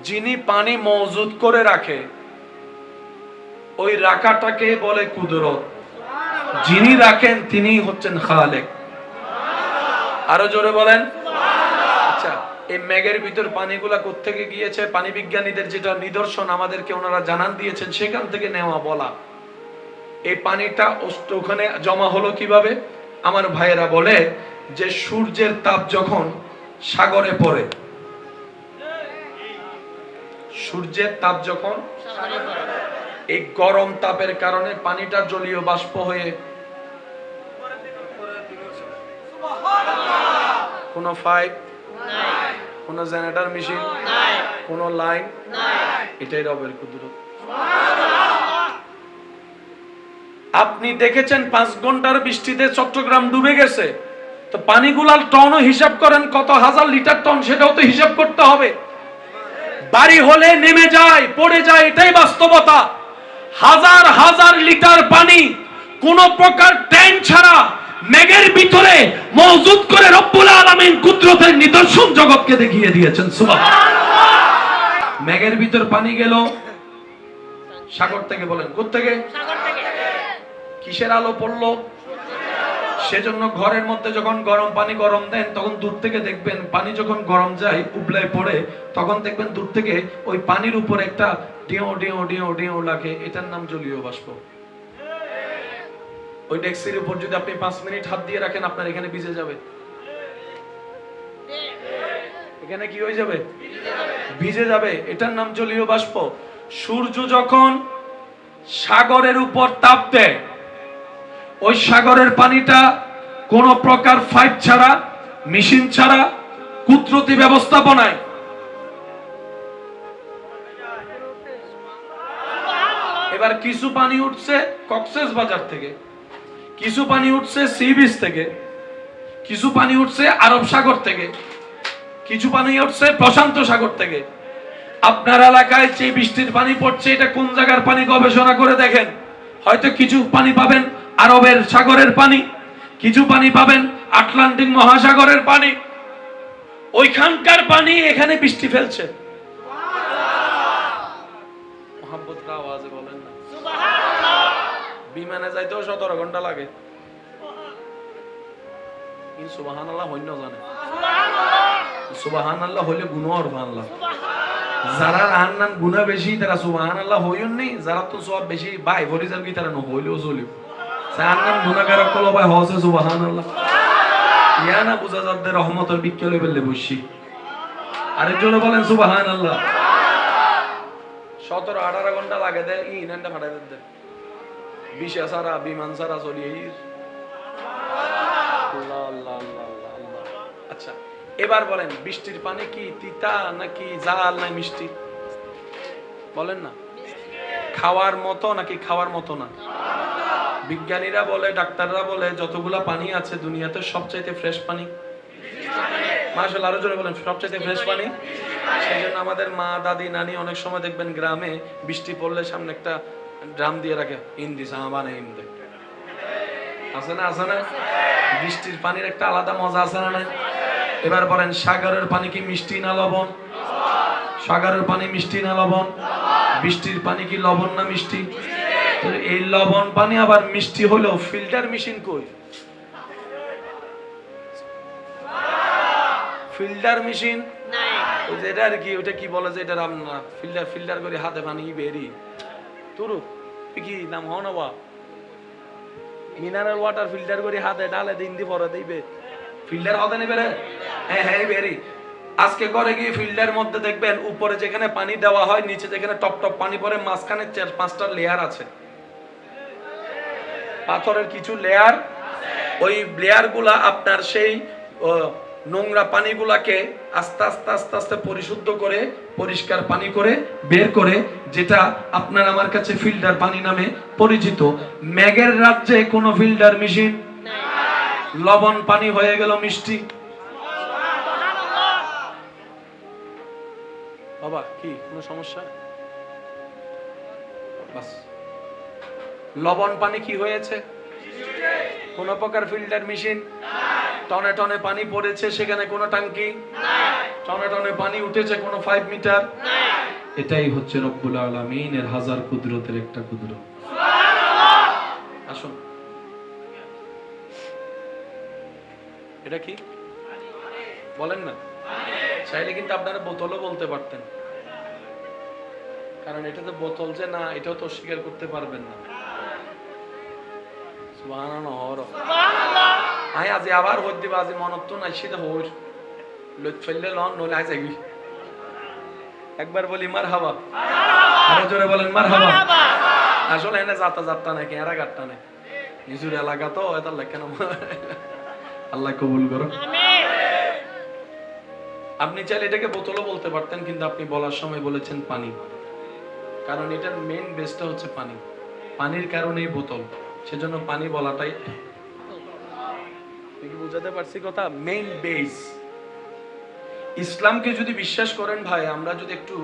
যিনি পানি মজুদ করে রাখে, ওই রাখাটাকে বলে কুদরত। যিনি রাখেন তিনি হচ্ছেন খালেক। আরো জোরে বলেন। আচ্ছা, এই মেঘের ভিতর পানিগুলা কোত্থেকে গিয়েছে? পানি বিজ্ঞানীদের যেটা নিদর্শন আমাদেরকে ওনারা জানান দিয়েছেন, সেখান থেকে নেওয়া বলা। এই পানিটা ওখানে জমা হলো কিভাবে? আমার ভাইয়েরা বলে যে সূর্যের তাপ যখন সাগরে পড়ে, সূর্যের তাপ যখন এই গরম তাপের কারণে পানিটা জলীয় বাষ্প হয়ে, কোন পাইপ, কোন জেনারেটর মেশিন, কোন লাইন, এটাই রবের কুদরত। আপনি দেখেছেন 5 ঘন্টার বৃষ্টিতে চট্টগ্রাম ডুবে গেছে, তো পানিগুলার টনও হিসাব করেন, কত হাজার লিটার টন, সেটাও তো হিসাব করতে হবে। বাড়ি হলে নেমে যায়, পড়ে যায়, এটাই বাস্তবতা। হাজার হাজার লিটার পানি কোন প্রকার ট্যাঙ্ক ছাড়া মেঘের ভিতরে মজুদ করে রব্বুল আলামিন কুদরতের নিদর্শন জগৎকে দেখিয়ে দিয়েছেন। সুবহানাল্লাহ। মেঘের ভিতর পানি গেল সাগর থেকে। বলেন কোত্থেকে? সাগর থেকে। কিসের আলো পড়লো? সেজন্য ঘরের মধ্যে যখন গরম পানি গরম দেন, তখন দূর থেকে দেখবেন পানি যখন গরম যায় উবলায় পড়ে, তখন দেখবেন দূর থেকে ওই পানির উপর একটা ডিও ডিও ডিও ডিও লাগে, এটার নাম জলীয় বাষ্প। ওই ডেক্সির উপর যদি আপনি 5 মিনিট হাত দিয়ে রাখেন, আপনার এখানে ভিজে যাবে। এখানে কি হয়ে যাবে? ভিজে যাবে। এটার নাম জলীয় বাষ্প। সূর্য যখন সাগরের উপর তাপ দেয়, ওই সাগরের পানিটা কোন প্রকার পাইপ ছাড়া, মেশিন ছাড়া, কুদরতি ব্যবস্থাপনায় এবার কিছু পানি উঠছে কক্সেস বাজার থেকে, কিছু পানি উঠছে সি বিচ থেকে, কিছু পানি উঠছে আরব সাগর থেকে, কিছু পানি উঠছে প্রশান্ত সাগর থেকে। আপনার এলাকায় যে বৃষ্টির পানি পড়ছে, এটা কোন জায়গার পানি গবেষণা করে দেখেন। হয়তো কিছু পানি পাবেন আরবের সাগরের পানি, কিছু পানি পাবেন আটলান্টিক মহাসাগরের পানি। ওইখানকার পানি এখানে বৃষ্টি ফেলছে। মোহাম্মদরা আওয়াজে বলেন না সুবহানাল্লাহ। বিমানে যাইতেও 17 ঘন্টা লাগে, কিন্তু সুবহানাল্লাহ হইন জানে। সুবহানাল্লাহ হইলে গুনাহ আর আল্লাহ। যারা রান্নান গুনাহ বেশি তারা সুবহানাল্লাহ হইন নি, যারা তো সওয়াব বেশি ভাই ফরিজার কি তারা ন হইলেও চলিব। সান্নান গুনাহগার কল ভাই হসে সুবহানাল্লাহ। ইয়া না বুঝা যাদের রহমতের বিকেলে বেলে বসি। আরেকজনে বলেন সুবহানাল্লাহ। 17-18 ঘন্টা লাগে দেয় ই ইনানটা ফাটাই দেয়। বিশা সারা বিমান সারা চলি। আল্লাহ আল্লাহ আল্লাহ আল্লাহ। আচ্ছা, এবার বলেন বৃষ্টির পানি কি তিতা নাকি জাল না মিষ্টি? বলেন না। খাওয়ার মতো নাকি খাওয়ার মতো না? বিজ্ঞানীরা বলে, ডাক্তাররা বলে, যতগুলা পানি আছে দুনিয়াতে সবচাইতে ফ্রেশ পানি। মাশাআল্লাহ, আরো জোরে বলেন সবচাইতে ফ্রেশ পানি। সেই জন্য আমাদের মা, দাদি, নানি অনেক সময় দেখবেন গ্রামে বৃষ্টি পড়লে সামনে একটা ড্রাম দিয়ে রাখে, ইন্দি সাহাবানে ইন্দে। আছে না আছে না? বৃষ্টির পানির একটা আলাদা মজা আছে না নাই? এবার বলেন সাগরের পানি কি মিষ্টি না লবণ? সাগরের পানি মিষ্টি না লবণ? বৃষ্টির পানি কি লবণ না মিষ্টি? তো এই লবণ পানি আবার মিষ্টি হলো, ফিল্টার মেশিন কই? ফিল্টার মেশিন ওই যে এটা আর কি, ওটা কি বলে যে এটা রান্না ফিল্টার করে হাতে পানি বেরি তুরু কি নাম হও না বা মিনারেল ওয়াটার ফিল্টার করে হাতে ডালে দিন দি পরে দিবে ফিল্টার হতে নেবে রে। হ্যাঁ হ্যাঁ বেরি। আজকে ঘরে গিয়ে ফিল্টার মধ্যে দেখবেন উপরে যেখানে পানি দেওয়া হয়, নিচে যেখানে টপ টপ পানি পড়ে, মাঝখানে 4-5টা লেয়ার আছে, পাথরের কিছু লেয়ার। ওই লেয়ার গুলা আপনার সেই নোংরা পানিগুলাকে আস্তে আস্তে আস্তে আস্তে পরিশুদ্ধ করে পরিষ্কার পানি করে বের করে, যেটা আপনার আমার কাছে ফিল্টার পানি নামে পরিচিত। মেঘের রাজ্যে কোনো ফিল্টার মেশিন, লবণ পানি হয়ে গেল মিষ্টি। বাবা কি কোনো সমস্যা? বাস লবণ পানি কি হয়েছে? কোন প্রকার ফিল্টার মেশিন, টনে টনে পানি পড়েছে, সেখানে কোনো টাঙ্কি, টনে টনে পানি উঠেছে কোনো 5 মিটার। এটাই হচ্ছে রব্বুল আলামিনের হাজার কুদরতের একটা কুদরত। আসুন, এটা কি বলেন না? চাইলে কিন্তু আপনারা বোতলও বলতে পারতেন, কারণ এটা তো বোতল যে না এটাও তো অস্বীকার করতে পারবেন না। আই আজি আবার হইত দিবা, আজি মনত তো নাই সেটা হইর লইত ফেললে লন নলে আই যাবি। একবার বলি মারহাবা, আরো জোরে বলেন মারহাবা। আসলে এনে যাতা যাত্রা নাকি এরা গাট্টা নাই, নিজের এলাকা তো এত লেখা না। আল্লাহ কবুল করো। আপনি চাইলে এটাকে বোতলও বলতে পারতেন, কিন্তু আপনি বলার সময় বলেছেন পানি, কারণ এটার মেইন বেসটা হচ্ছে পানি। পানির কারণেই বোতল, সেজন্য পানি বলাটাই। কি বুঝাতে পারছি কথা? Main base. ইসলামকে যদি বিশ্বাস করেন ভাই, আমরা যদি একটু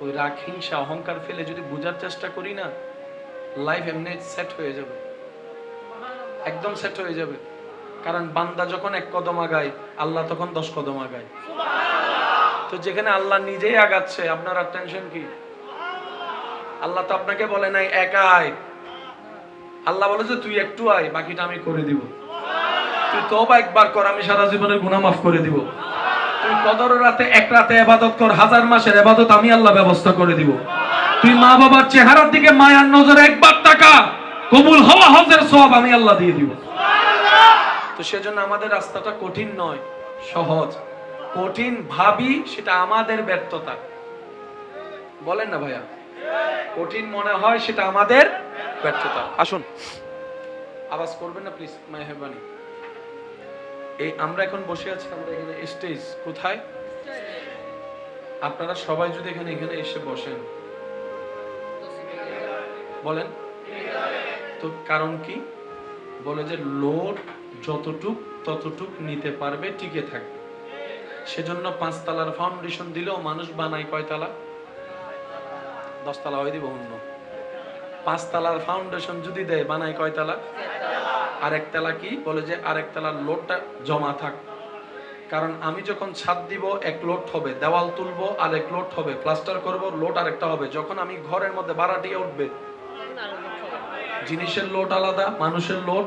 ওই রাগ হিংসা অহংকার ফেলে যদি বোঝার চেষ্টা করি না, লাইফ এমনি সেট হয়ে যাবে, একদম সেট হয়ে যাবে। কারণ বান্দা যখন 1 কদম আগায়, আল্লাহ তখন 10 কদম আগায়। তো যেখানে আল্লাহ নিজেই আগাচ্ছে, আপনার আর টেনশন কি? আল্লাহ তো আপনাকে বলে নাই একা আয়, আল্লাহ বলে যে তুই একটু আয়, বাকিটা আমি করে দিব। তুই তওবা একবার কর, আমি সারা জীবনের গুনাহ মাফ করে দিব। তুই কদর রাতে 1 রাতে ইবাদত কর, 1000 মাসের ইবাদত আমি আল্লাহ ব্যবস্থা করে দিব। তুই মা বাবার চেহারার দিকে মায়ার নজরে একবার তাকা, কবুল হওয়া হজের সওয়াব আমি আল্লাহ দিয়ে দিব। তো সেজন্য আমাদের রাস্তাটা কঠিন নয়, সহজ। কঠিন ভাবি সেটা আমাদের ব্যর্থতা, বলেন না ভাইয়া? কঠিন মনে হয় সেটা আমাদের ব্যর্থতা। আসুন, আওয়াজ করবেন না প্লিজ, মেহরবানি। এই আমরা এখন বসে আছি, আমরা এখানে স্টেজ কোথায়? আপনারা সবাই যদি এখানে এসে বসেন, বলেন তো কারণ কি? বলে যে লোড যতটুক ততটুক নিতে পারবে, টিকে থাকবে। সেজন্য 5 তলার ফাউন্ডেশন দিলেও মানুষ বানায় কয় তলা? 10 তলা হয়ে দিব অন্য। 5 তলার ফাউন্ডেশন যদি দেয়, বানায় কয় তলা? আরেক তলা কি বলে যে আরেক তলার লোডটা জমা থাক। কারণ আমি যখন ছাদ দিব 1 লোড হবে, দেওয়াল তুলবো আরেক লোড হবে, প্লাস্টার করব লোড আরেকটা হবে। যখন আমি ঘরের মধ্যে ভাড়াটিয়া উঠবে, জিনিসের লোড আলাদা, মানুষের লোড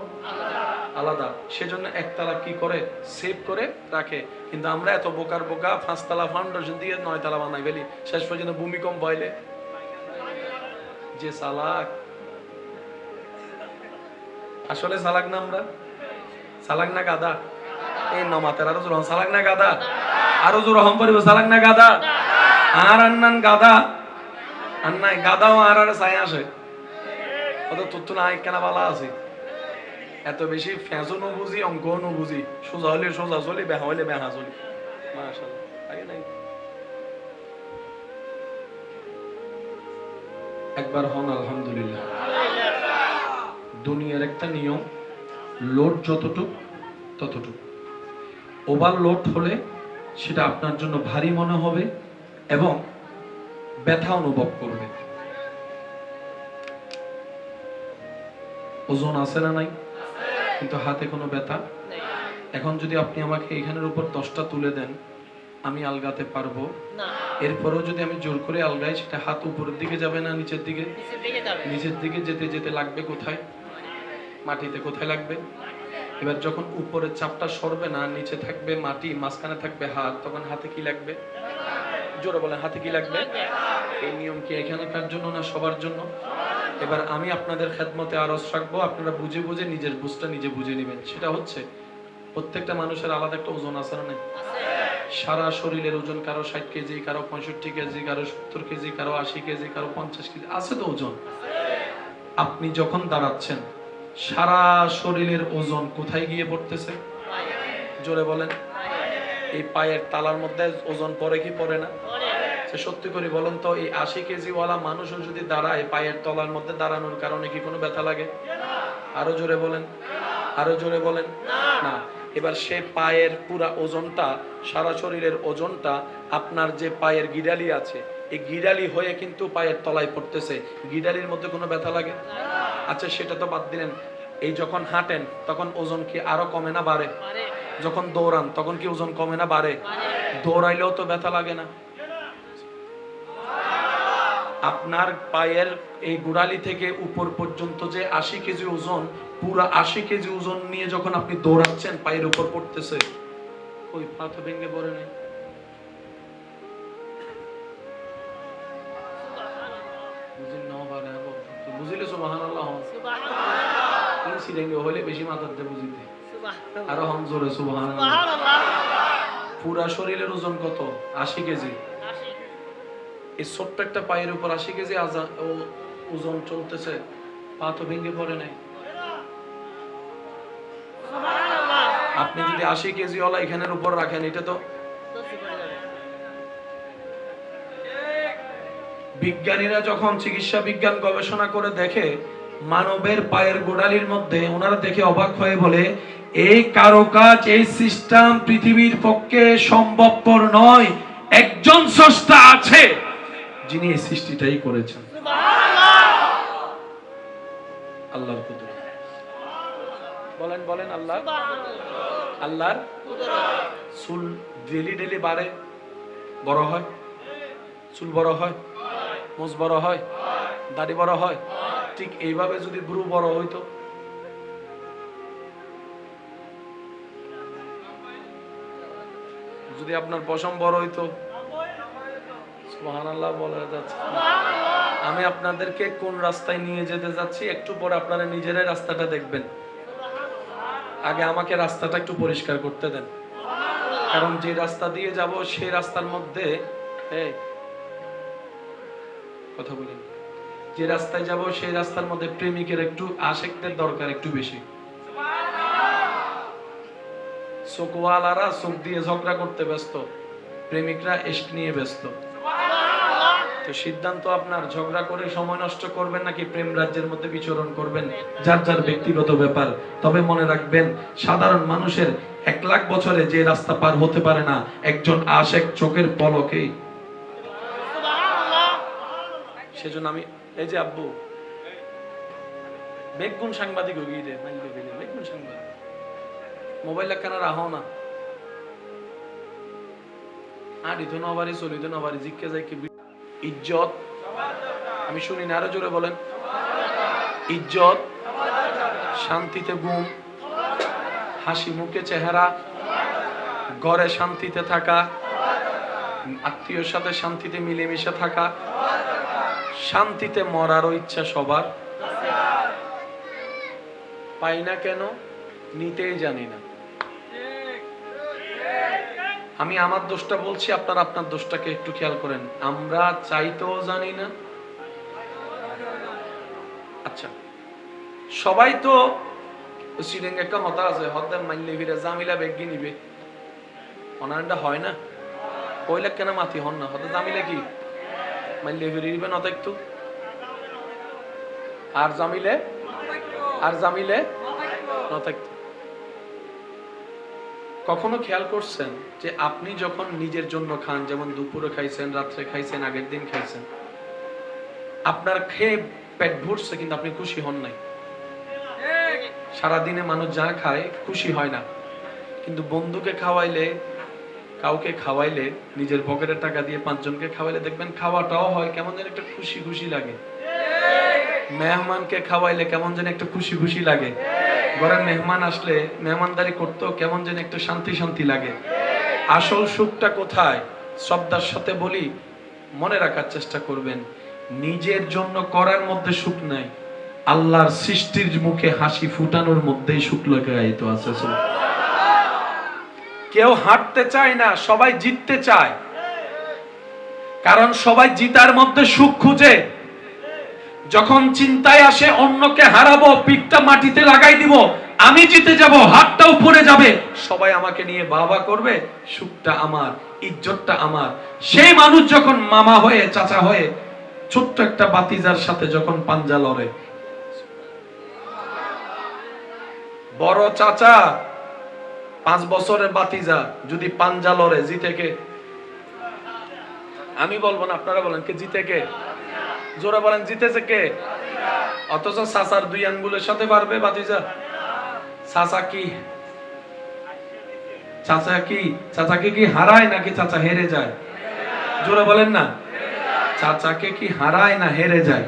আলাদা। সেজন্য 1 তলা কি করে সেভ করে রাখে। কিন্তু আমরা এত বোকার বোকা, 5 তলা ফাউন্ডেশন দিয়ে 9 তলা বানাই ফেলি, শেষ পর্যন্ত ভূমিকম্প হইলে যে চালাক। আসলে চালাক না আমরা? চালাক না গাদা? এই নমাতের আরো জোর চালাক না গাদা? আরো জোর হম পরিব চালাক না গাদা? আর আন্নান গাদা আন্নাই গাদাও আর চাই আসে অত তথ্য না কেনা বালা আছে। এত বেশি ফ্যাশন বুঝি, অঙ্ক বুঝি, সোজা হলে সোজা চলি, বেহা হইলে বেহা চলি। মাশাআল্লাহ, আগে নাই একবার হন আলহামদুলিল্লাহ। দুনিয়ার একটা নিয়ম, লোড যতটুক ততটুক। ওভারলোড হলে সেটা আপনার জন্য ভারী মনে হবে এবং ব্যথা অনুভব করবে। ওজন আছে না নাই? কিন্তু হাতে কোনো ব্যথা। এখন যদি আপনি আমাকে এখানের উপর 10টা তুলে দেন, আমি আলগাতে পারবো না। এরপরেও যদি আমি জোর করে আলগাই, সেটা হাত উপরের দিকে যাবে না নিচের দিকে? নিচের দিকে যেতে যেতে লাগবে কোথায়? মাটিতে। কোথায় লাগবে? এবার যখন উপরের চাপটা সরবে না, নিচে থাকবে মাটি, মাঝখানে থাকবে হাত, তখন হাতে কি লাগবে? জোরে বলেন, হাতে কি লাগবে? এই নিয়ম কি এখানকার জন্য না সবার জন্য? এবার আমি আপনাদের খেদমতে আরজ রাখবো, আপনারা বুঝে বুঝে নিজের বুঝটা নিজে বুঝে নেবেন। সেটা হচ্ছে, প্রত্যেকটা মানুষের আলাদা একটা ওজন আছে না? সারা শরীরের ওজন কারো 60 কেজি, কারো 65 কেজি, কারো 70 কেজি, কারো 80 কেজি, কারো 50 কেজি, আছে তো ওজন। আপনি যখন দাঁড়াচ্ছেন, সারা শরীরের ওজন কোথায় গিয়ে পড়তেছে? জোরে বলেন। এই পায়ের তালার মধ্যে ওজন পড়ে কি পড়ে না? সত্যি করে বলেন তো, এই 80 কেজিওয়ালা মানুষও যদি দাঁড়ায়, পায়ের তলার মধ্যে দাঁড়ানোর কারণে কি কোনো ব্যথা লাগে? আরো জোরে বলেন, আরো জোরে বলেন। না। এবার সে পায়ের পুরা ওজনটা, সারা শরীরের ওজনটা আপনার যে পায়ের গিরালি আছে, এই গিরালি হয়ে কিন্তু পায়ের তলায় পড়তেছে। গিরালির মধ্যে কোনো ব্যথা লাগে? আচ্ছা, সেটা তো বাদ দিলেন। এই যখন হাঁটেন তখন ওজন কি আরো কমে না বাড়ে? যখন দৌড়ান তখন কি ওজন কমে না বাড়ে? দৌড়াইলেও তো ব্যথা লাগে না? আপনার পায়ের এই গোড়ালি থেকে উপর পর্যন্ত যে 80 কেজি ওজন, পুরো 80 কেজি ওজন নিয়ে যখন আপনি দৌড়াচ্ছেন, পায়ের উপর পড়তেছে, ওই পা তো ভেঙে পড়ে নেই। বুঝিলে সুবহানাল্লাহ। হইলে বেশি মাথাতে বুঝিতে আরো হম জোরে সুবহানাল্লাহ। পুরা শরীরের ওজন কত? 80 কেজি। এই ছোট্ট একটা পায়ের উপর 80 কেজি ওজন চলতেছে, পা তো ভেঙে পড়ে নাই। আপনি যদি 80 কেজি ওলা এখানের উপর রাখেন, এটা তো বিজ্ঞানীরা যখন চিকিৎসা বিজ্ঞান গবেষণা করে দেখে মানবের পায়ের গোড়ালির মধ্যে, ওনারা দেখে অবাক হয়ে বলে, এই কারুকাজ, এই সিস্টেম পৃথিবীর পক্ষে সম্ভবপর নয়। একজন স্রষ্টা আছে যিনি এই সৃষ্টিটাই করেছেন। আল্লাহর কুদরত। বলেন বলেন, আল্লাহ। আল্লাহর চুল ডেলি ডেলি বাড়ে, বড় হয়? চুল বড় হয়, মোজ বড় হয়, দাড়ি বড় হয়। ঠিক এইভাবে যদি ভ্রু বড় হইতো, যদি আপনার পশম বড় হইতো, সুবহানাল্লাহ বলা যাচ্ছে। আমি আপনাদেরকে কোন রাস্তায় নিয়ে যেতে যাচ্ছি একটু পরে আপনারা নিজেরাই রাস্তাটা দেখবেন। আগে আমাকে রাস্তাটা একটু পরিষ্কার করতে দেন, কারণ যে রাস্তা দিয়ে যাব সেই রাস্তার মধ্যে কথা বলেন, যে রাস্তায় যাব সেই রাস্তার মধ্যে প্রেমিকের একটু আশেকদের দরকার একটু বেশি। চোখওয়ালারা চোখ দিয়ে ঝগড়া করতে ব্যস্ত, প্রেমিকরা ইশক নিয়ে ব্যস্ত। তো সিদ্ধান্ত আপনার, ঝগড়া করে সময় নষ্ট করবেন নাকি প্রেম রাজ্যের মধ্যে বিচরণ করবেন, যার যার ব্যক্তিগত ব্যাপার। তবে মনে রাখবেন, সাধারণ মানুষের 1 লাখ বছরে যে রাস্তা পার হতে পারে না, একজন আশেক চোখের পলকেই। সেজন্য আমি এই যে আব্বু বেগুন সাংবাদিক হয়ে গিয়ে বেগুন সাংবাদিক মোবাইল কেনা রাহো না, আড়িত নবারি চলিত নবারি জিজ্ঞে যাই কি ইজ্জত। আমি শুনি না, আরো জোরে বলেন। ইজ্জত, শান্তিতে ঘুম, হাসি মুখে চেহারা, ঘরে শান্তিতে থাকা, আত্মীয়র সাথে শান্তিতে মিলেমিশে থাকা, শান্তিতে মরারও ইচ্ছা সবার। পাই না কেন? নিতেই জানি না। আমি আমার দোষটা বলছি, আপনারা আপনার দোষটাকে একটু খেয়াল করেন। আমরা চাইতেও জানি না। আচ্ছা, সবাই তো সিরিং একটা মতা আছে, হদ্দার মাইলে ফিরে জামিলা বেগি নিবে, অনারটা হয় না। কইলে কেন মাতি হন না, হতে জামিলা কি মাইলে ফিরে নিবে না একটু, আর জামিলে না থাকতো। কখনো খেয়াল করছেন যে আপনি যখন নিজের জন্য খান, যেমন দুপুরে খাইছেন, রাত্রে খাইছেন, আগের দিন খাইছেন, আপনার খেয়ে পেট ভরছে কিন্তু আপনি খুশি হন নাই। সারাদিনে মানুষ যা খায় খুশি হয় না, কিন্তু বন্ধুকে খাওয়াইলে, কাউকে খাওয়াইলে, নিজের পকেটের টাকা দিয়ে 5 জনকে খাওয়াইলে দেখবেন খাওয়াটাও হয় কেমন যেন একটা খুশি খুশি লাগে। মেহমানকে খাওয়াইলে কেমন যেন একটা খুশি খুশি লাগে। ঘরে মেহমান আসলে মেহমানদারি করতেও কেমন যেন একটু শান্তি শান্তি লাগে। আসল সুখটা কোথায়? শ্রদ্ধার সাথে বলি, মনে রাখার চেষ্টা করবেন, নিজের জন্য করার মধ্যে সুখ নাই, আল্লাহর সৃষ্টির মুখে হাসি ফুটানোর মধ্যেই সুখ লুকায়িত আছে। কেউ হাঁটতে চায় না, সবাই জিততে চায়, কারণ সবাই জিতার মধ্যে সুখ খুঁজে। যখন চিন্তায় আসে অন্যকে হারাবো, পিঠটা মাটিতে লাগাই দিব, আমি জিতে যাব, হাতটা উপরে যাবে, সবাই আমাকে নিয়ে বাবা করবে, সুখটা আমার, ইজ্জতটা আমার। সেই মানুষ যখন মামা হয়ে, চাচা হয়ে, ছোট্ট একটা বাতিজার সাথে যখন পাঞ্জা লড়ে, বড় চাচা 5 বছরের বাতিজা যদি পাঞ্জা লড়ে, জিতে কে? আমি বলবো না, আপনারা বলেন কে জিতে? কে জোরে বলেন, জিতেছে কে? অথচ চাচার 2 আঙ্গুলের সাথে পারবে বাতিজা? চাচাকে কি হারায় নাকি চাচা হেরে যায়? জোরে বলেন না, চাচাকে কি হারায় না হেরে যায়?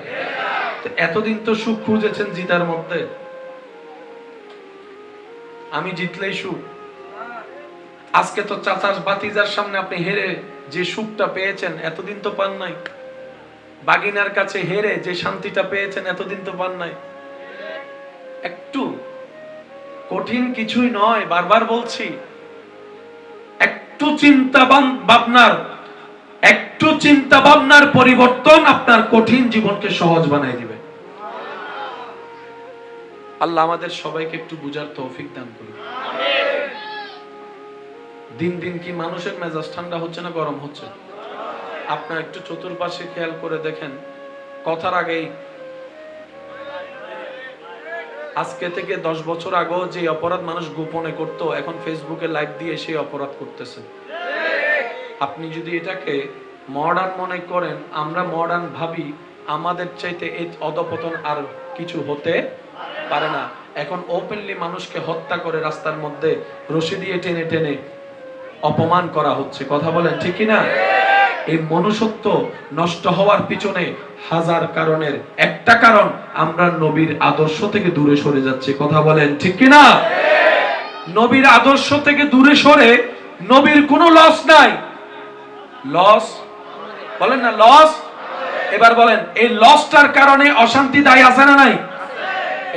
এতদিন তো সুখ খুঁজেছেন জিতার মধ্যে, আমি জিতলেই সুখ। আজকে তো চাচার বাতিজার সামনে আপনি হেরে যে সুখটা পেয়েছেন এতদিন তো পান নাই। বাগিনার কাছে হেরে যে শান্তিটা পেয়েছেন এতদিন তো পান নাই। একটু কঠিন কিছুই নয়, বারবার বলছি, একটু চিন্তা ভাবনার পরিবর্তন আপনার কঠিন জীবনকে সহজ বানাই দিবে। আল্লাহ আমাদের সবাইকে একটু বুঝার তৌফিক দান করুন। দিন দিন কি মানুষের মেজাজ ঠান্ডা হচ্ছে না গরম হচ্ছে? আপনার একটু চতুর্পাশে খেয়াল করে দেখেন, কথার আগেই, আজকে থেকে 10 বছর আগেও যে অপরাধ মানুষ গোপনে করত, এখন ফেসবুকে লাইভ দিয়ে সেই অপরাধ করতেছে। আপনি যদি এটাকে মডার্ন মনে করেন, আমরা মডার্ন ভাবি, আমাদের চাইতে এই অধপতন আর কিছু হতে পারে না। এখন ওপেনলি মানুষকে হত্যা করে রাস্তার মধ্যে রশি দিয়ে টেনে টেনে অপমান করা হচ্ছে। কথা বলেন ঠিক কিনা? এই মনুষ্যত্ব নষ্ট হওয়ার পিছনে হাজার কারণের একটা কারণ, আমরা নবীর আদর্শ থেকে দূরে সরে যাচ্ছি। কথা বলেন ঠিক কিনা? নবীর আদর্শ থেকে দূরে সরে নবীর কোনো লস নাই। লস বলেন না, লস। এবার বলেন, এই লসটার কারণে অশান্তি দায়ী আছে না নাই?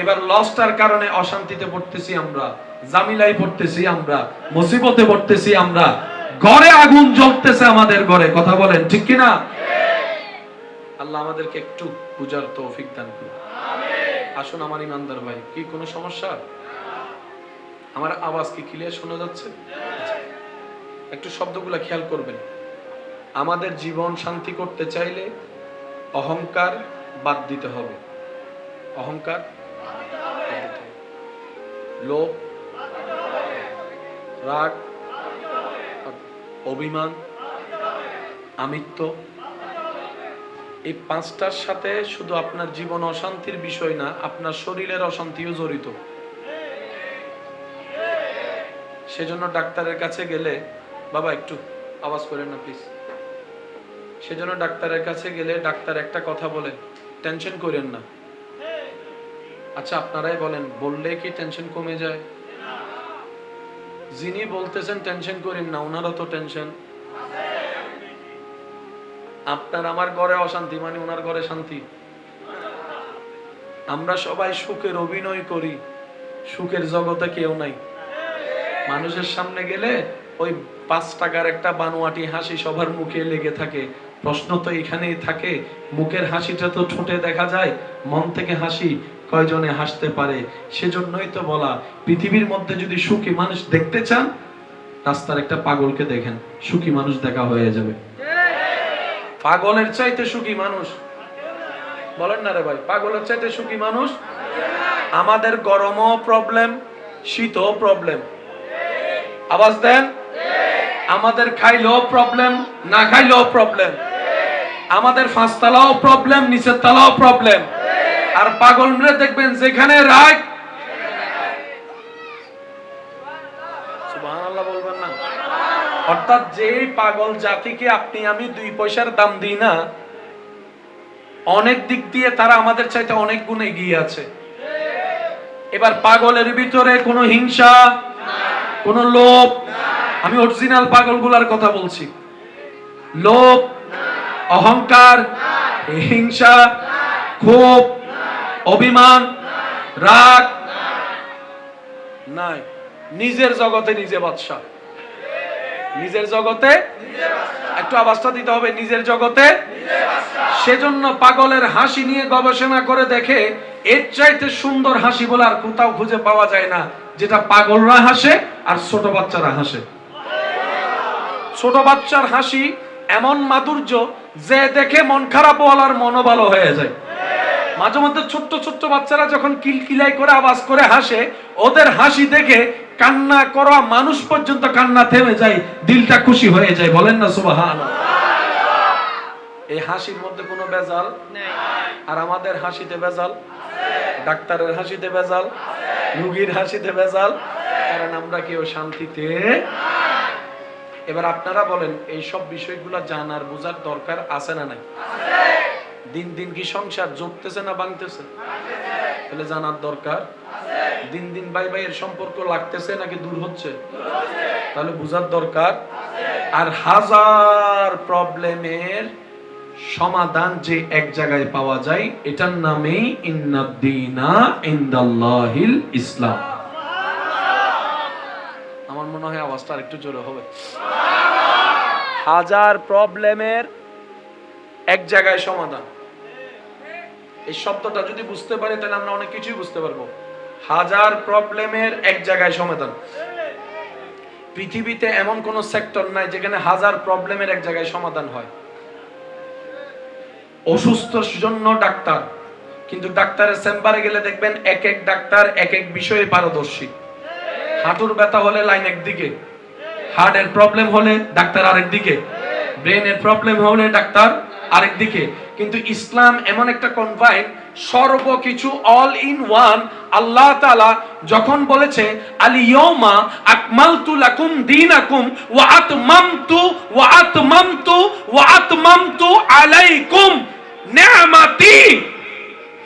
এবার লসটার কারণে অশান্তিতে পড়তেছি আমরা, জামিলাই পড়তেছি আমরা, মুসিবতে পড়তেছি আমরা, ঘরে আগুন জ্বলতেছে আমাদের ঘরে। কথা বলেন ঠিক কিনা? আল্লাহ আমাদেরকে একটু বুঝার তৌফিক দান করুন। আসুন আমার ইমানদার ভাই, কি কোনো সমস্যা? আমার আওয়াজ কি ক্লিয়ার শোনা যাচ্ছে? একটু শব্দগুলো খেয়াল করবেন। আমাদের জীবন শান্তি করতে চাইলে অহংকার বাদ দিতে হবে। অহংকার, লোভ, রাগ, অভিমান, আমিত্ব, এই 5টার সাথে শুধু আপনার জীবন অশান্তির বিষয় না, আপনার শরীরের অশান্তিও জড়িত। সেজন্য ডাক্তারের কাছে গেলে, বাবা একটু আওয়াজ করেন না প্লিজ। সেজন্য ডাক্তারের কাছে গেলে ডাক্তার একটা কথা বলে, টেনশন করেন না। আচ্ছা আপনারাই বলেন, বললে কি টেনশন কমে যায়? যিনি বলতেছেন টেনশন করেন না, ওনারও তো টেনশন। আপনার আমার ঘরে অশান্তি মানে ওনার ঘরে শান্তি। আমরা সবাই সুখের অভিনয় করি, সুখের জগতে কেউ নাই। মানুষের সামনে গেলে ওই 5 টাকার একটা বানোয়াটি হাসি সবার মুখে লেগে থাকে। প্রশ্ন তো এখানেই থাকে, মুখের হাসিটা তো ঠোঁটে দেখা যায়, মন থেকে হাসি কয়জনে হাসতে পারে? সেজন্যই তো বলা, পৃথিবীর মধ্যে যদি সুখী মানুষ দেখতে চান, রাস্তার একটা পাগলকে দেখেন, সুখী মানুষ দেখা হয়ে যাবে। পাগলের চাইতে সুখী মানুষ, বলেন না রে ভাই, পাগলের চাইতে সুখী মানুষ? আমাদের গরমও প্রবলেম, শীতও প্রবলেম। আওয়াজ দেন। আমাদের খাইলেও প্রবলেম, না খাইলেও প্রবলেম। আমাদের 5 তলাও প্রবলেম, নিচের তলাও প্রবলেম। আর পাগলরা দেখবেন যেখানে রাগ অর্থাৎ যে পাগল জাতিকে আপনি আমি 2 পয়সার দাম দিই না, অনেক দিক দিয়ে তারা আমাদের চাইতে অনেক গুণ এগিয়ে আছে। এবার পাগলের ভিতরে কোনো হিংসা, কোনো লোভ, আমি অরিজিনাল পাগলগুলার কথা বলছি, লোভ, অহংকার, হিংসা, ক্ষোভ, অভিমান, রাগ নাই। নিজের জগতে নিজে বাদশা, নিজের জগতে, একটু আওয়াজটা দিতে হবে, নিজের জগতে। সেজন্য পাগলের হাসি নিয়ে গবেষণা করে দেখে এর চাইতে সুন্দর হাসি বলে আর কোথাও খুঁজে পাওয়া যায় না, যেটা পাগলরা হাসে আর ছোট বাচ্চারা হাসে। ছোট বাচ্চার হাসি এমন মাধুর্য যে দেখে মন খারাপ হওয়ার মনও ভালো হয়ে যায়। মাঝে মধ্যে ছোট্ট ছোট্ট বাচ্চারা যখন কিলকিলাই করে আওয়াজ করে হাসে, ওদের হাসি দেখে কান্না করা মানুষ পর্যন্ত কান্না থেমে যায়, দিলটা খুশি হয়ে যায়। বলেন না সুবহানাল্লাহ। এই হাসির মধ্যে কোনো ভেজাল নেই। আর আমাদের হাসিতে ভেজাল, ডাক্তারের হাসিতে ভেজাল, রোগীর হাসিতে ভেজাল, কারণ আমরা কেউ শান্তিতে। এবার আপনারা বলেন, এই সব বিষয়গুলো জানার বোঝার দরকার আছে না নাই? দিন দিন কি সংসার জমতেছে না ভাঙতেছে? তাহলে জানার দরকার। দিন দিন ভাই ভাইয়ের সম্পর্ক লাগতেছে নাকি দূর হচ্ছে? তাহলে বুঝার দরকার। আর হাজার প্রবলেমের সমাধান যে এক জায়গায় পাওয়া যায়, এটার নামেই ইন্নাদ-দীনা ইনদাল্লাহিল ইসলাম। আমার মনে হয় আওয়াজটা আরেকটু জোরে হবে। হাজার প্রবলেমের এক জায়গায় সমাধান, এই শব্দটা যদি বুঝতে পারি তাহলে আমরা অনেক কিছুই বুঝতে পারবো। হাজার প্রবলেমের এক জায়গায় সমাধান। পৃথিবীতে এমন কোন সেক্টর নাই যেখানে হাজার প্রবলেমের এক জায়গায় সমাধান হয়। অসুস্থর জন্য ডাক্তার, কিন্তু ডাক্তারের চেম্বারে গেলে দেখবেন এক এক ডাক্তার এক এক বিষয়ে পারদর্শী। হাঁটুর ব্যথা হলে লাইন একদিকে, হার্টের প্রবলেম হলে ডাক্তার আরেক দিকে, ব্রেনের প্রবলেম হলে ডাক্তার আরেক দিকে। কিন্তু ইসলাম এমন একটা কনভাইন, সর্বকিছু অল ইন ওয়ান। আল্লাহ তাআলা যখন বলেছে আল-ইয়াউমা আকমালতু লাকুম দীনাকুম ওয়া আতমামতু আলাইকুম নি'মাতি,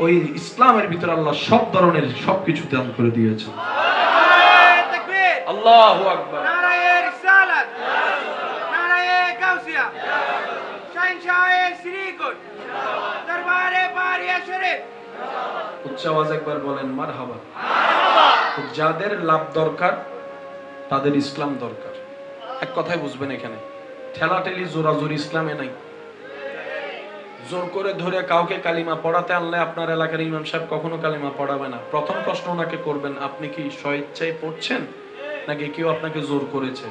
ওই ইসলামের ভিতরে আল্লাহ সব ধরনের সবকিছু দান করে দিয়েছেন। আল্লাহু আকবার। নারায়ে রিসালাত, নারায়ে গাউসিয়া, শাহনশাহে শ্রীকুট, দরবারে বারিয়া শরীফ। উচ্চ আওয়াজ একবার বলেন মারহাবা। যাদের লাভ দরকার তাদের ইসলাম দরকার। এক কথাই বুঝবেন, এখানে ঠেলাঠেলি জোরাজোরি ইসলামে নাই। জোর করে ধরে কাউকে কালিমা পড়াতে আনলে আপনার এলাকার ইমাম সাহেব কখনো কালিমা পড়াবে না। প্রথম প্রশ্ন ওনাকে করবেন, আপনি কি স্বেচ্ছায় পড়ছেন নাকি কেউ আপনাকে জোর করেছে?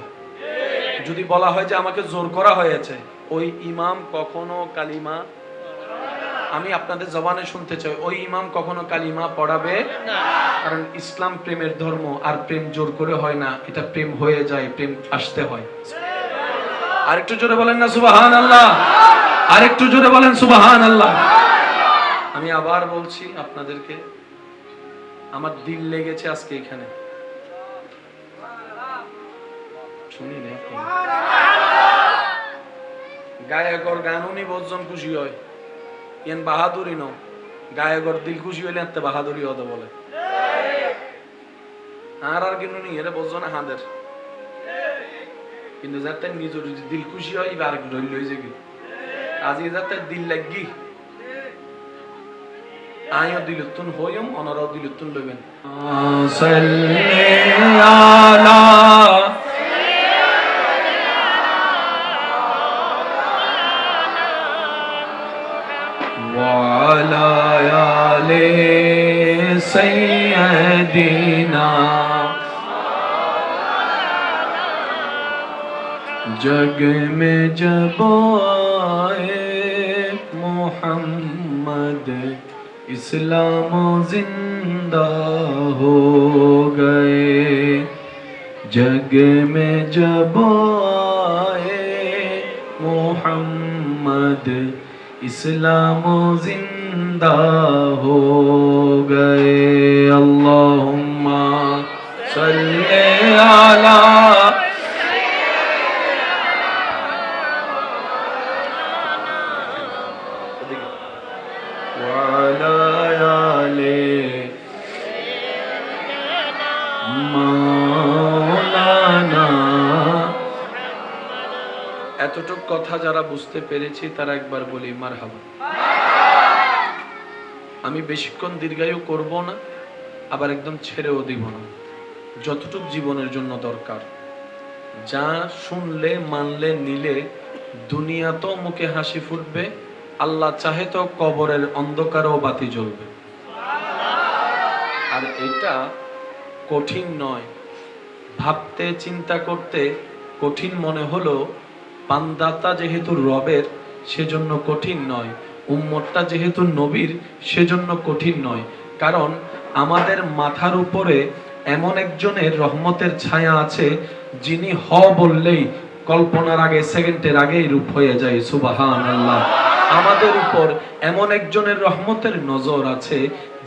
যদি বলা হয় যে আমাকে জোর করা হয়েছে, ওই ইমাম কখনো কালিমা, আমি আপনাদের জবানে শুনতে চাই, ওই ইমাম কখনো কালিমা পড়াবে না। কারণ ইসলাম প্রেমের ধর্ম, আর প্রেম জোর করে হয় না, এটা প্রেম হয়ে যায়, প্রেম আসতে হয়। আরেকটু জোরে বলেন না সুবহানাল্লাহ। আরেকটু জোরে বলেন সুবহানাল্লাহ। আমি আবার বলছি আপনাদেরকে, আমার দিল লেগেছে আজকে এখানে। শুনি না গায়কর গানুনি বজন খুশি হয়, এন বাহাদুরি ন গায়কর দিল খুশি হইলে এত বাহাদুরি হতে বলে। আর কিন্তু নি এর বজন হাঁদের, কিন্তু যাতে নিজের দিল খুশি হয় আর রইল হয়ে যাবি। আজকে যাতে দিল লাগি, আমিও দিলুত্তুন হইম, ওনারাও দিলুত্তুন লইবেন। وعلى آل سيدنا जग में जब आए मोहम्मद इस्लाम जिंदा हो गए। जग में जब आए मोहम्मद इस्लाम जिंदा हो गए। अल्लाहुम्मा सल्ले अला وعلى آل مولانا। এতটুক কথা যারা বুঝতে পেরেছি তারা একবার বলি মারহাবা। আমি বেশিক্ষণ দীর্ঘায়ু করব না, আবার একদম ছেড়েও দিব না। যতটুক জীবনের জন্য দরকার, যা শুনলে মানলে নিলে দুনিয়া তো মুখে হাসি ফুটবে, আল্লাহ চাহে তো কবরের অন্ধকারও বাতি জ্বলবে। আর এটা কঠিন নয়, ভাবতে চিন্তা করতে কঠিন মনে হলো, বান্দাতা যেহেতু রবের সেজন্য কঠিন নয়, উম্মতটা যেহেতু নবীর সেজন্য কঠিন নয়। কারণ আমাদের মাথার উপরে এমন একজনের রহমতের ছায়া আছে, যিনি হ বললেই কল্পনার আগে সেকেন্ডের আগেই রূপ হয়ে যায়। সুবহানাল্লাহ। আমাদের উপর এমন একজনের রহমতের নজর আছে,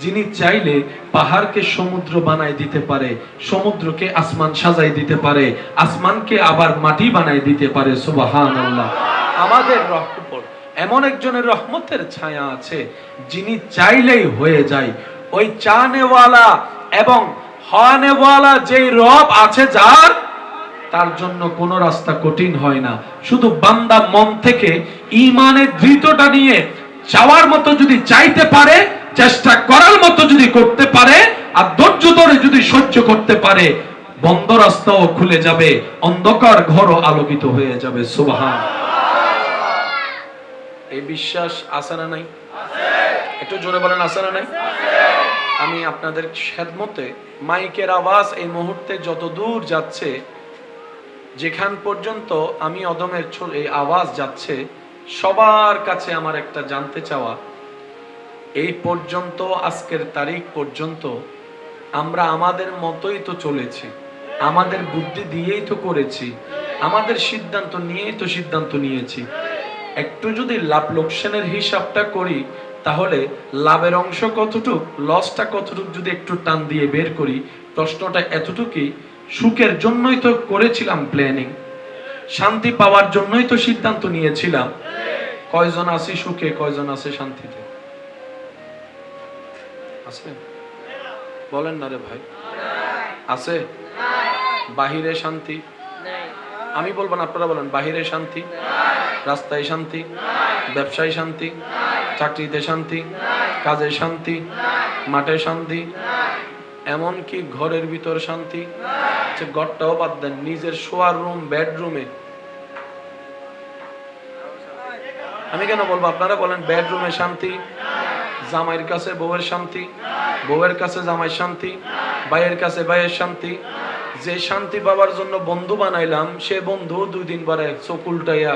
যিনি চাইলে পাহাড়কে সমুদ্র বানায় দিতে পারে, সমুদ্রকে আসমান সাজাই দিতে পারে, আসমানকে আবার মাটি বানায় দিতে পারে। সুবহানাল্লাহ। আমাদের উপর এমন একজনের রহমতের ছায়া আছে, যিনি চাইলেই হয়ে যায়। ওই চানেওয়ালা এবং হওয়ানেওয়ালা যেই রব আছে যার, তার জন্য কোন রাস্তা কঠিন হয় না। শুধু বান্দা মন থেকে ঈমানের দৃঢ়তা নিয়ে চাওয়ার মতো যদি চাইতে পারে, চেষ্টা করার মতো যদি করতে পারে, আর ধৈর্য ধরে যদি সহ্য করতে পারে, বন্ধ রাস্তাও খুলে যাবে, অন্ধকার ঘরও আলোকিত হয়ে যাবে। সুবহান। এই বিশ্বাস আছে না নাই? একটু জোরে বলেন, আছে না নাই? আমি আপনাদের খেদমতে মাইকের আওয়াজ এই মুহূর্তে যত দূর যাচ্ছে, যেখান পর্যন্ত আমি অদমের এই আওয়াজ যাচ্ছে, সবার কাছে আমার একটা জানতে চাওয়া, এই পর্যন্ত আজকের তারিখ পর্যন্ত আমরা আমাদের মতোই তো চলেছি, আমাদের বুদ্ধি দিয়েই তো করেছি, আমাদের সিদ্ধান্ত নিয়েই তো সিদ্ধান্ত নিয়েছি। একটু যদি লাভ লোকসানের হিসাবটা করি, তাহলে লাভের অংশ কতটুক, লসটা কতটুক যদি একটু টান দিয়ে বের করি, প্রশ্নটা এতটুকুই, সুখের জন্যই তো করেছিলাম প্ল্যানিং, শান্তি পাওয়ার জন্যই তো সিদ্ধান্ত নিয়েছিলাম। কয়জন আছি সুখে, কয়জন আছে শান্তিতে? আছে? বলেন না রে ভাই, আছে? বাহিরে শান্তি? আমি বলবো না, আপনারা বলেন। বাহিরে শান্তি, রাস্তায় শান্তি, ব্যবসায় শান্তি, চাকরিতে শান্তি, কাজে শান্তি, মাঠে শান্তি, এমনকি ঘরের ভিতর শান্তি। ঘরটাও বাদ দেন, নিজের শোয়ার রুম, বেডরুমে। আমি কেন বলবো, আপনারা বলেন। বেডরুমে শান্তি, জামাইয়ের কাছে বউয়ের শান্তি, বউয়ের কাছে জামাইয়ের শান্তি, ভাইয়ের কাছে ভাইয়ের শান্তি। যে শান্তি পাওয়ার জন্য বন্ধু বানাইলাম, সে বন্ধু 2 দিন পরে চোখ উল্টাইয়া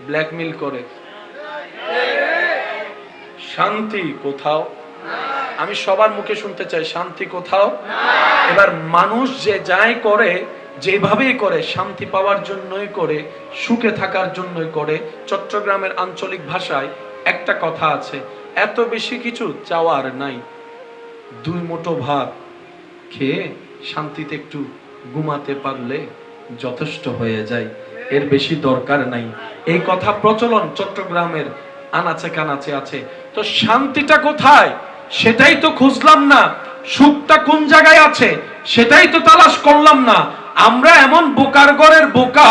ব্ল্যাকমেল করে। শান্তি কোথাও? আমি সবার মুখে শুনতে চাই, শান্তি কোথাও? এবার মানুষ যে যাই করে, যেভাবেই করে, শান্তি পাওয়ার জন্যই করে, সুখে থাকার জন্যই করে। চট্টগ্রামের আঞ্চলিক ভাষায় একটা কথা আছে, এত বেশি কিছু চাওয়ার নাই, 2 মুঠো ভাত খেয়ে শান্তিতে একটু ঘুমাতে পারলে যথেষ্ট হয়ে যায়, এর বেশি দরকার নাই। এই কথা প্রচলন চট্টগ্রামের আনাচে কানাচে আছে। তো শান্তিটা কোথায় সেটাই তো খুঁজলাম না, সুখটা কোন জায়গায় আছে সেটাই তো তালাশ করলাম না। আমরা এমন বোকার ঘরের বোকা,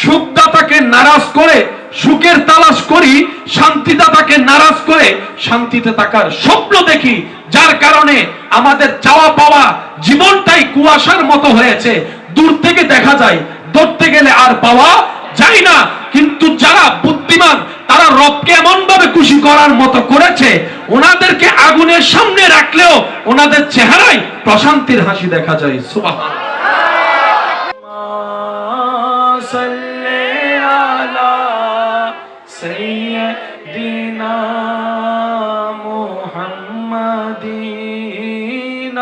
সুখদাতাকে নারাজ করে সুখের তালাশ করি, শান্তিদাতাকে নারাজ করে শান্তিতে থাকার স্বপ্ন দেখি, যার কারণে আমাদের চাওয়া পাওয়া জীবনটাই কুয়াশার মতো হয়েছে। দূর থেকে দেখা যায়, ধরতে গেলে আর পাওয়া যায় না। কিন্তু যারা বুদ্ধিমান, তারা রবকে এমন ভাবে খুশি করার মতো করেছে, ওনাদেরকে আগুনের সামনে রাখলেও ওনাদের চেহারায় প্রশান্তির হাসি দেখা যায়। সুবহানাল্লাহ।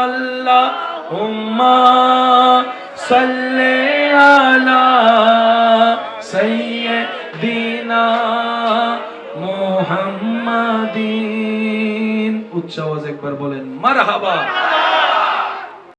আল্লাহুম্মা সাল্লি আলা সাইয়্যিদিনা মুহাম্মাদিন। উচ্চ আওয়াজে একবার বলেন মারহাবা।